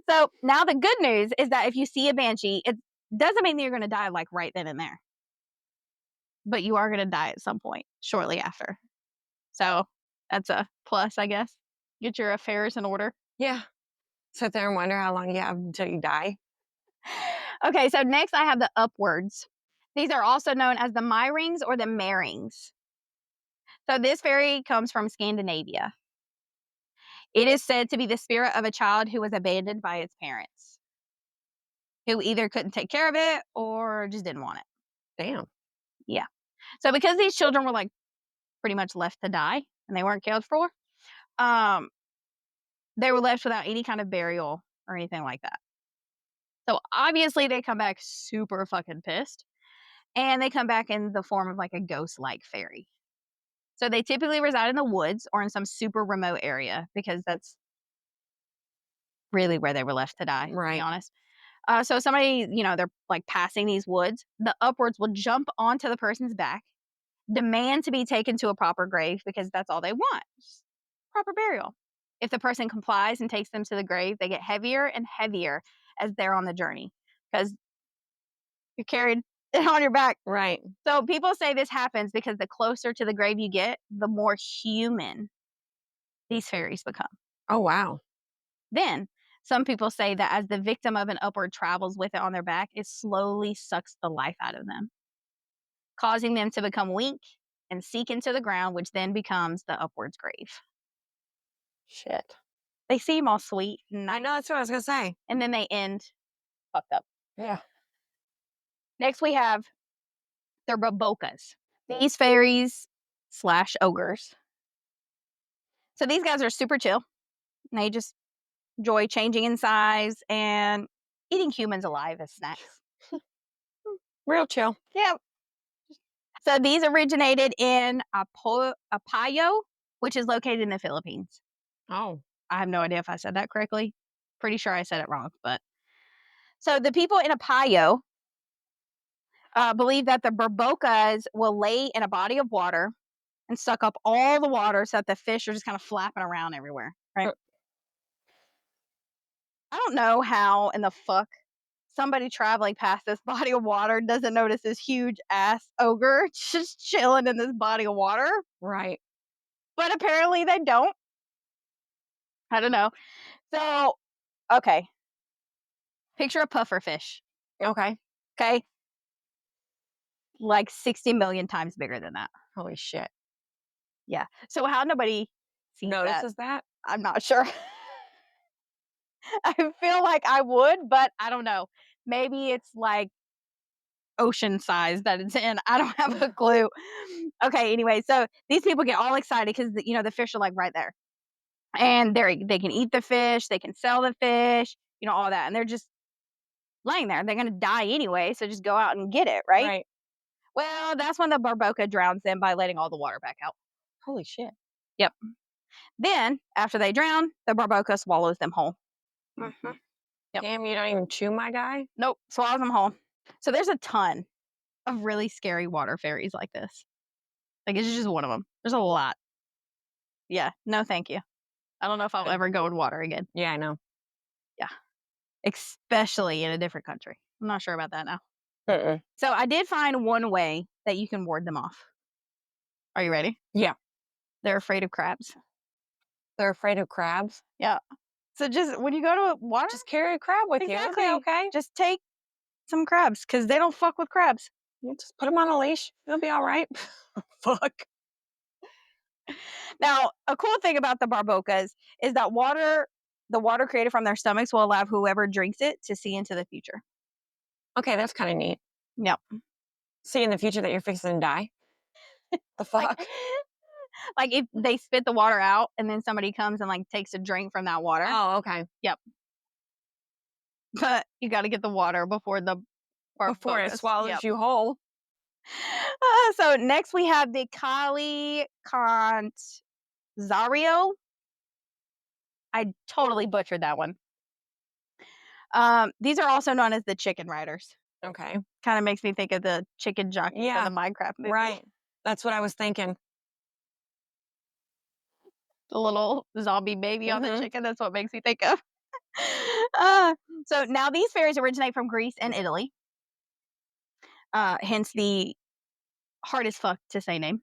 S1: So now the good news is that if you see a banshee, it doesn't mean that you're going to die like right then and there, but you are going to die at some point shortly after. So that's a plus, I guess. Get your affairs in order.
S2: Yeah. Sit there and wonder how long you have until you die.
S1: Okay, so next I have the upwards. These are also known as the myrings or the marings. So this fairy comes from Scandinavia. It is said to be the spirit of a child who was abandoned by its parents, who either couldn't take care of it or just didn't want it.
S2: Damn.
S1: Yeah. So because these children were like pretty much left to die and they weren't cared for, they were left without any kind of burial or anything like that. So obviously they come back super fucking pissed, and they come back in the form of like a ghost-like fairy. So they typically reside in the woods or in some super remote area because that's really where they were left to die, to
S2: Right.
S1: be honest. So somebody, they're like passing these woods, the upwards will jump onto the person's back, demand to be taken to a proper grave because that's all they want. Just proper burial. If the person complies and takes them to the grave, they get heavier and heavier as they're on the journey because you're carried on your back.
S2: Right.
S1: So people say this happens because the closer to the grave you get, the more human these fairies become.
S2: Oh, wow.
S1: Then some people say that as the victim of an upward travels with it on their back, it slowly sucks the life out of them, causing them to become weak and sink into the ground, which then becomes the upwards grave.
S2: Shit.
S1: They seem all sweet and
S2: I
S1: nice,
S2: know, that's what I was going to say.
S1: and then they end fucked up.
S2: Yeah.
S1: Next we have the Rabokas. These fairies / ogres. So these guys are super chill. And they just enjoy changing in size and eating humans alive as snacks.
S2: Real chill.
S1: Yeah. So these originated in Apayao, which is located in the Philippines.
S2: Oh.
S1: I have no idea if I said that correctly. Pretty sure I said it wrong, but so the people in Apayao believe that the Barbokas will lay in a body of water and suck up all the water so that the fish are just kind of flapping around everywhere, right? I don't know how in the fuck somebody traveling past this body of water doesn't notice this huge ass ogre just chilling in this body of water.
S2: Right.
S1: But apparently they don't. I don't know. So, okay. Picture a puffer fish.
S2: Okay.
S1: Okay. Like 60 million times bigger than that.
S2: Holy shit.
S1: Yeah. So how nobody sees
S2: Notices that?
S1: I'm not sure. I feel like I would, but I don't know. Maybe it's like ocean size that it's in. I don't have a clue. Okay, anyway, so these people get all excited because the fish are like right there, and they can eat the fish, they can sell the fish, all that, and they're just laying there. They're gonna die anyway, so just go out and get it, right?
S2: Right.
S1: Well, that's when the barboca drowns them by letting all the water back out.
S2: Holy shit.
S1: Yep. Then after they drown, the barboca swallows them whole.
S2: Mm-hmm.
S1: Yep.
S2: Damn, you don't even chew my guy?
S1: Nope, swallows them whole. So there's a ton of really scary water fairies like this. Like, it's just one of them. There's a lot. Yeah, no thank you. I don't know if I'll ever go in water again.
S2: Yeah, I know.
S1: Yeah. Especially in a different country. I'm not sure about that now.
S2: Mm-mm.
S1: So I did find one way that you can ward them off. Are you ready?
S2: Yeah.
S1: They're afraid of crabs.
S2: They're afraid of crabs?
S1: Yeah. So just when you go to water,
S2: Just carry a crab with
S1: exactly.
S2: you. It'll be okay.
S1: Just take some crabs because they don't fuck with crabs.
S2: You just put them on a leash. It'll be all right. Fuck.
S1: Now, a cool thing about the barbocas is that the water created from their stomachs will allow whoever drinks it to see into the future.
S2: Okay, that's kind of neat.
S1: Yep.
S2: See in the future that you're fixing to die. The fuck?
S1: Like if they spit the water out and then somebody comes and like takes a drink from that water.
S2: Oh, okay.
S1: Yep. But you got to get the water before it
S2: swallows
S1: Yep.
S2: you whole.
S1: So next we have the Kali Zario. I totally butchered that one. These are also known as the chicken riders.
S2: Okay.
S1: Kind of makes me think of the chicken jockey
S2: Yeah,
S1: from the Minecraft movie.
S2: right. That's what I was thinking.
S1: The little zombie baby on the
S2: Mhm.
S1: chicken. That's what makes me think of. Uh, so now these fairies originate from Greece and Italy. Hence the hard as fuck to say name.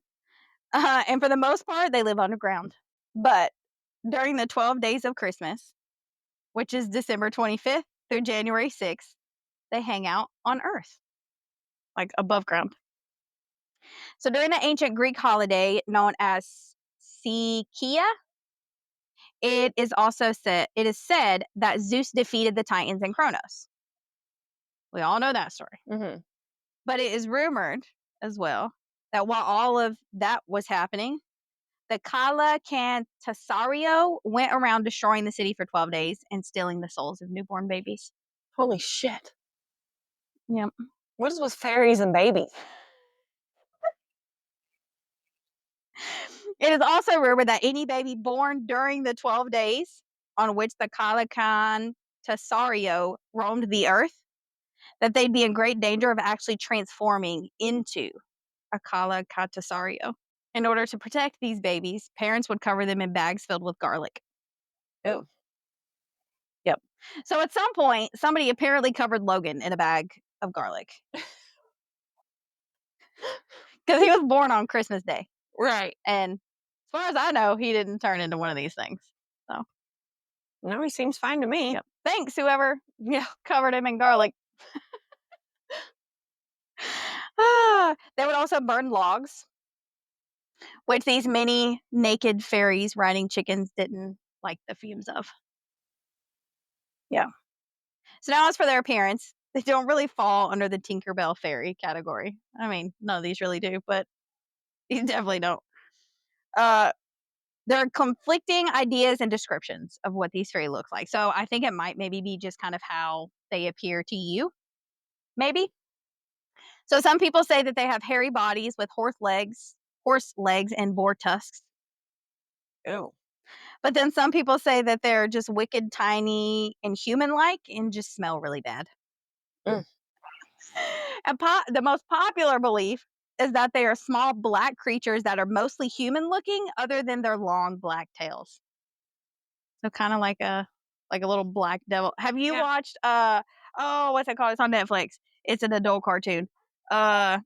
S1: And for the most part, they live underground. But during the 12 days of Christmas, which is December 25th through January 6th, they hang out on Earth, like above ground. So during the ancient Greek holiday known as Sikia, it is said that Zeus defeated the Titans and Kronos. We all know that story.
S2: Mhm.
S1: But it is rumored as well that while all of that was happening, the Kala Cantasario went around destroying the city for 12 days and stealing the souls of newborn babies.
S2: Holy shit.
S1: Yep.
S2: What is with fairies and babies?
S1: It is also rumored that any baby born during the 12 days on which the Kala Cantasario roamed the earth, that they'd be in great danger of actually transforming into a Kala Cantasario. In order to protect these babies, parents would cover them in bags filled with garlic.
S2: Oh.
S1: Yep. So at some point, somebody apparently covered Logan in a bag of garlic. Because he was born on Christmas Day.
S2: Right.
S1: And as far as I know, he didn't turn into one of these things. So,
S2: No, he seems fine to me.
S1: yep. Thanks, whoever covered him in garlic. They would also burn logs, which these many naked fairies riding chickens didn't like the fumes of. Yeah. So now as for their appearance, they don't really fall under the Tinkerbell fairy category. I mean, none of these really do, but these definitely don't. There are conflicting ideas and descriptions of what these fairy look like. So I think it might maybe be just kind of how they appear to you, maybe. So some people say that they have hairy bodies with horse legs and boar tusks.
S2: Oh.
S1: But then some people say that they're just wicked tiny and human-like and just smell really bad.
S2: Mm.
S1: And the most popular belief is that they are small black creatures that are mostly human-looking, other than their long black tails. So kind of like a little black devil. Have you watched what's it called? It's on Netflix. It's an adult cartoon. Damn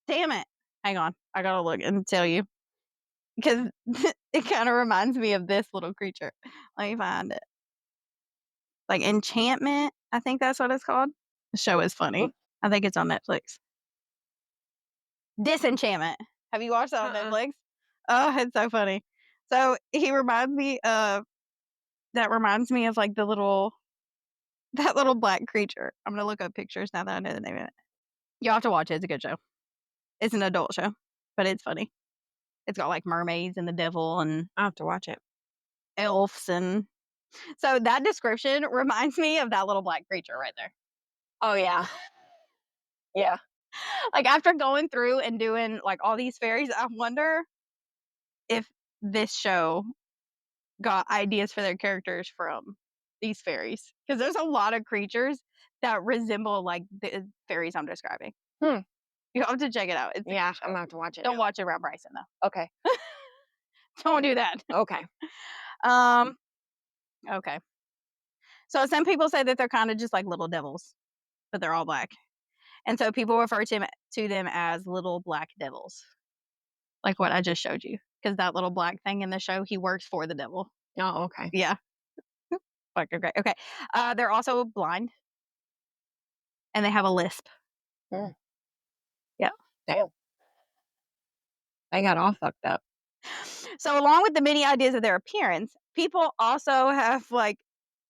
S1: it. Hang on. I gotta look and tell you. Because it kind of reminds me of this little creature. Let me find it. Like Enchantment, I think that's what it's called. The show is funny. I think it's on Netflix. Disenchantment. Have you watched that on Netflix? Oh, it's so funny. So he reminds me of like that little black creature. I'm gonna look up pictures now that I know the name of it. You'll have to watch it. It's a good show. It's an adult show, but it's funny. It's got like mermaids and the devil and
S2: I'll have to watch it.
S1: elves, and so that description reminds me of that little black creature right there.
S2: Oh, yeah. Yeah.
S1: Like after going through and doing like all these fairies, I wonder if this show got ideas for their characters from these fairies, because there's a lot of creatures that resemble like the fairies I'm describing. You have to check it out. It's
S2: Yeah, I'm going to have to watch it.
S1: Don't watch it around Bryson though.
S2: Okay.
S1: Don't do that.
S2: Okay.
S1: Okay. So some people say that they're kind of just like little devils, but they're all black. And so people refer to them as little black devils. Like what I just showed you. Because that little black thing in the show, he works for the devil.
S2: Oh, okay.
S1: Yeah. Fucking great. Okay. They're also blind. And they have a lisp.
S2: Mm.
S1: Yeah.
S2: Damn. They got all fucked up.
S1: So along with the many ideas of their appearance, people also have like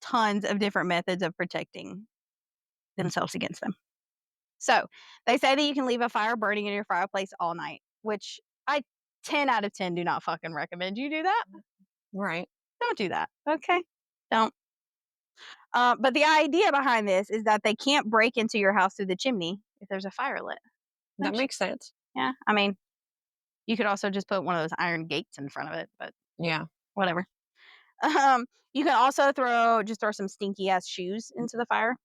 S1: tons of different methods of protecting themselves against them. So they say that you can leave a fire burning in your fireplace all night, which I 10 out of 10 do not fucking recommend you do that.
S2: Right.
S1: Don't do that. Okay. Don't. But the idea behind this is that they can't break into your house through the chimney if there's a fire lit.
S2: That makes sense.
S1: Yeah. I mean, you could also just put one of those iron gates in front of it, but
S2: Yeah.
S1: whatever. You can also throw some stinky ass shoes into the fire.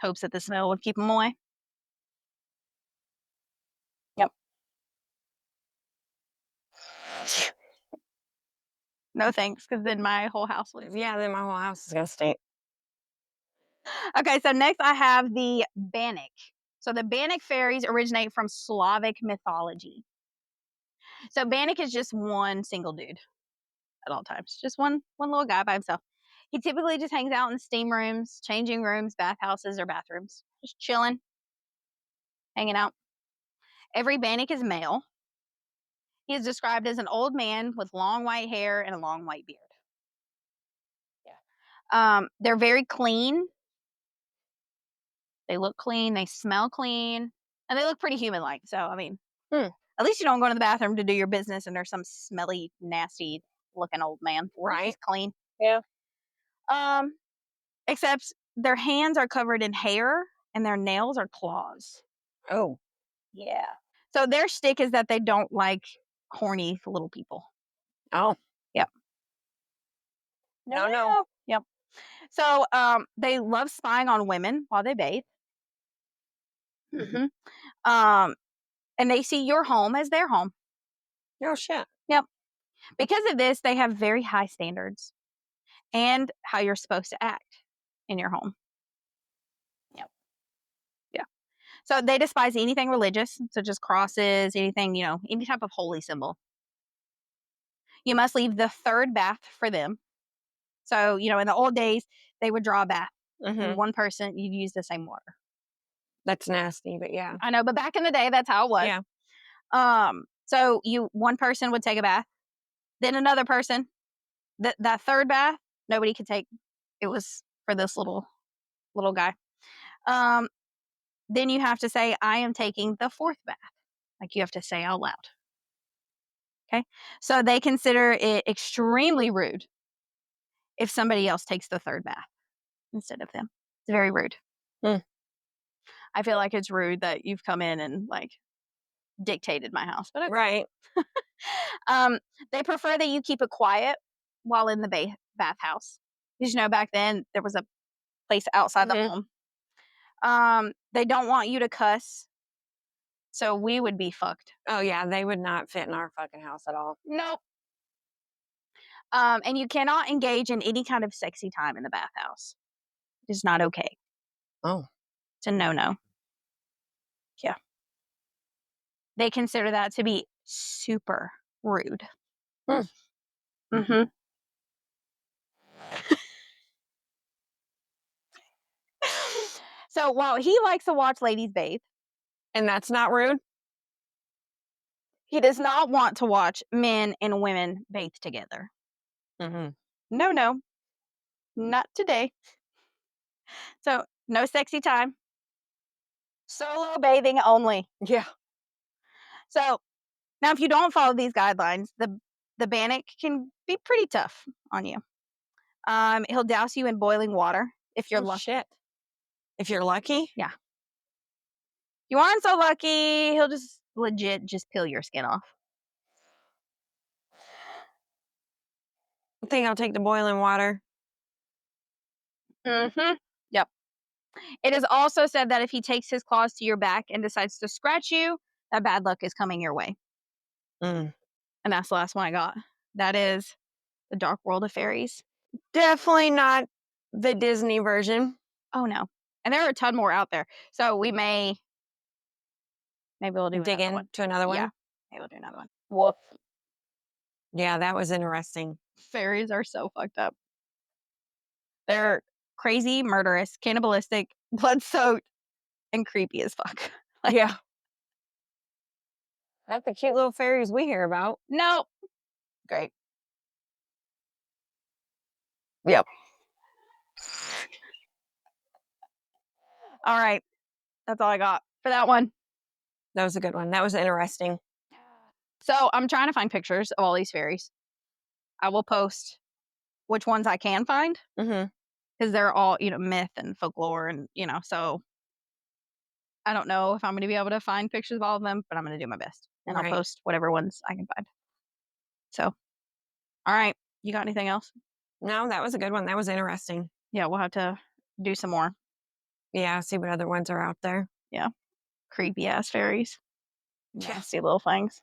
S1: hopes that the smell would keep them away. Yep. No thanks, because then my whole house would.
S2: Yeah, then my whole house is gonna stink.
S1: Okay, so next I have the Bannock. So the Bannock fairies originate from Slavic mythology. So Bannock is just one single dude at all times, just one little guy by himself. He typically just hangs out in steam rooms, changing rooms, bathhouses, or bathrooms, just chilling, hanging out. Every Bannock is male. He is described as an old man with long white hair and a long white beard. Yeah. They're very clean. They look clean. They smell clean. And they look pretty human-like. So, I mean, at least you don't go to the bathroom to do your business and there's some smelly, nasty-looking old man.
S2: Right.
S1: He's clean.
S2: Yeah.
S1: Except their hands are covered in hair and their nails are claws.
S2: Oh.
S1: Yeah. So their shtick is that they don't like horny little people.
S2: Oh.
S1: Yep.
S2: No.
S1: Yep. So they love spying on women while they bathe. Mm-hmm. And they see your home as their home.
S2: Oh, shit.
S1: Yep. Because of this, they have very high standards and how you're supposed to act in your home. Yep. Yeah. So they despise anything religious, such as crosses, anything, any type of holy symbol. You must leave the third bath for them. So, in the old days, they would draw a bath.
S2: Mm-hmm.
S1: One person, you'd use the same water.
S2: That's nasty, but yeah.
S1: I know, but back in the day, that's how it was.
S2: Yeah.
S1: So one person would take a bath, then another person. That third bath, nobody could take. It was for this little guy. Then you have to say, I am taking the fourth bath. Like you have to say out loud. Okay. So they consider it extremely rude if somebody else takes the third bath instead of them. It's very rude. I feel like it's rude that you've come in and dictated my house. But okay.
S2: Right.
S1: They prefer that you keep it quiet while in the bathhouse. Because back then there was a place outside the home. They don't want you to cuss. So we would be fucked.
S2: Oh yeah, they would not fit in our fucking house at all.
S1: Nope. And you cannot engage in any kind of sexy time in the bathhouse. It's not okay.
S2: Oh.
S1: It's a no-no. Yeah. They consider that to be super rude. Mm-hmm. So while he likes to watch ladies bathe,
S2: and that's not rude,
S1: he does not want to watch men and women bathe together.
S2: Mm-hmm.
S1: No, not today. So no sexy time. Solo bathing only.
S2: Yeah.
S1: So now, if you don't follow these guidelines, the Bannock can be pretty tough on you. He'll douse you in boiling water if you're lucky.
S2: Shit. If you're lucky?
S1: Yeah. If you aren't so lucky, he'll just legit just peel your skin off.
S2: I think I'll take the boiling water.
S1: Mm-hmm. Yep. It is also said that if he takes his claws to your back and decides to scratch you, that bad luck is coming your way.
S2: Mm.
S1: And that's the last one I got. That is The Dark World of Fairies.
S2: Definitely not the Disney version.
S1: Oh, no. And there are a ton more out there. So maybe we'll do
S2: dig
S1: another one.
S2: into another one.
S1: Yeah. Maybe we'll do another one. Woof.
S2: Yeah, that was interesting.
S1: Fairies are so fucked up. They're crazy, murderous, cannibalistic, blood-soaked, and creepy as fuck.
S2: Yeah. That's the cute little fairies we hear about.
S1: Nope. Great.
S2: Yep.
S1: All right. That's all I got for that one.
S2: That was a good one. That was interesting.
S1: So I'm trying to find pictures of all these fairies. I will post which ones I can find.
S2: Mm-hmm.
S1: Because they're all, myth and folklore and, so I don't know if I'm going to be able to find pictures of all of them, but I'm going to do my best. And I'll post whatever ones I can find. So, all right. You got anything else?
S2: No, that was a good one. That was interesting.
S1: Yeah, we'll have to do some more.
S2: Yeah, see what other ones are out there.
S1: Creepy ass fairies.
S2: Yeah.
S1: Nasty little things.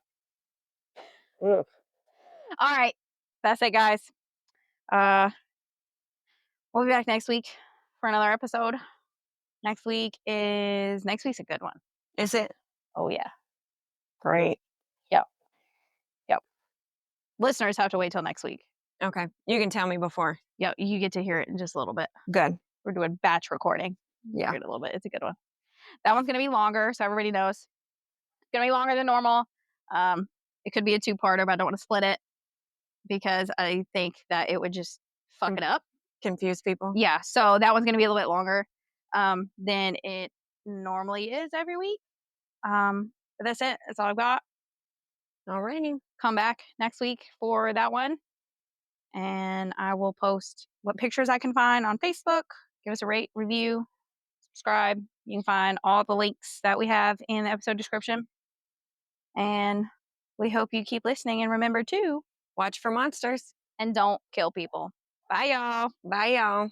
S3: Ugh.
S1: All right. That's it, guys. We'll be back next week for another episode. Next week's a good one.
S2: Is it?
S1: Oh yeah.
S2: Great.
S1: Yep. Listeners have to wait till next week.
S2: Okay. You can tell me before.
S1: Yep, you get to hear it in just a little bit.
S2: Good.
S1: We're doing batch recording.
S2: Yeah.
S1: Hear it a little bit. It's a good one. That one's gonna be longer, so everybody knows. It's gonna be longer than normal. It could be a 2-parter, but I don't want to split it because I think that it would just fuck it up.
S2: Confuse people.
S1: Yeah, so that one's gonna be a little bit longer than it normally is every week. But that's it. That's all I've got.
S2: Alrighty.
S1: Come back next week for that one. And I will post what pictures I can find on Facebook. Give us a rate, review, subscribe. You can find all the links that we have in the episode description. And we hope you keep listening. And remember to
S2: Watch for monsters.
S1: and don't kill people. Bye, y'all.
S2: Bye, y'all.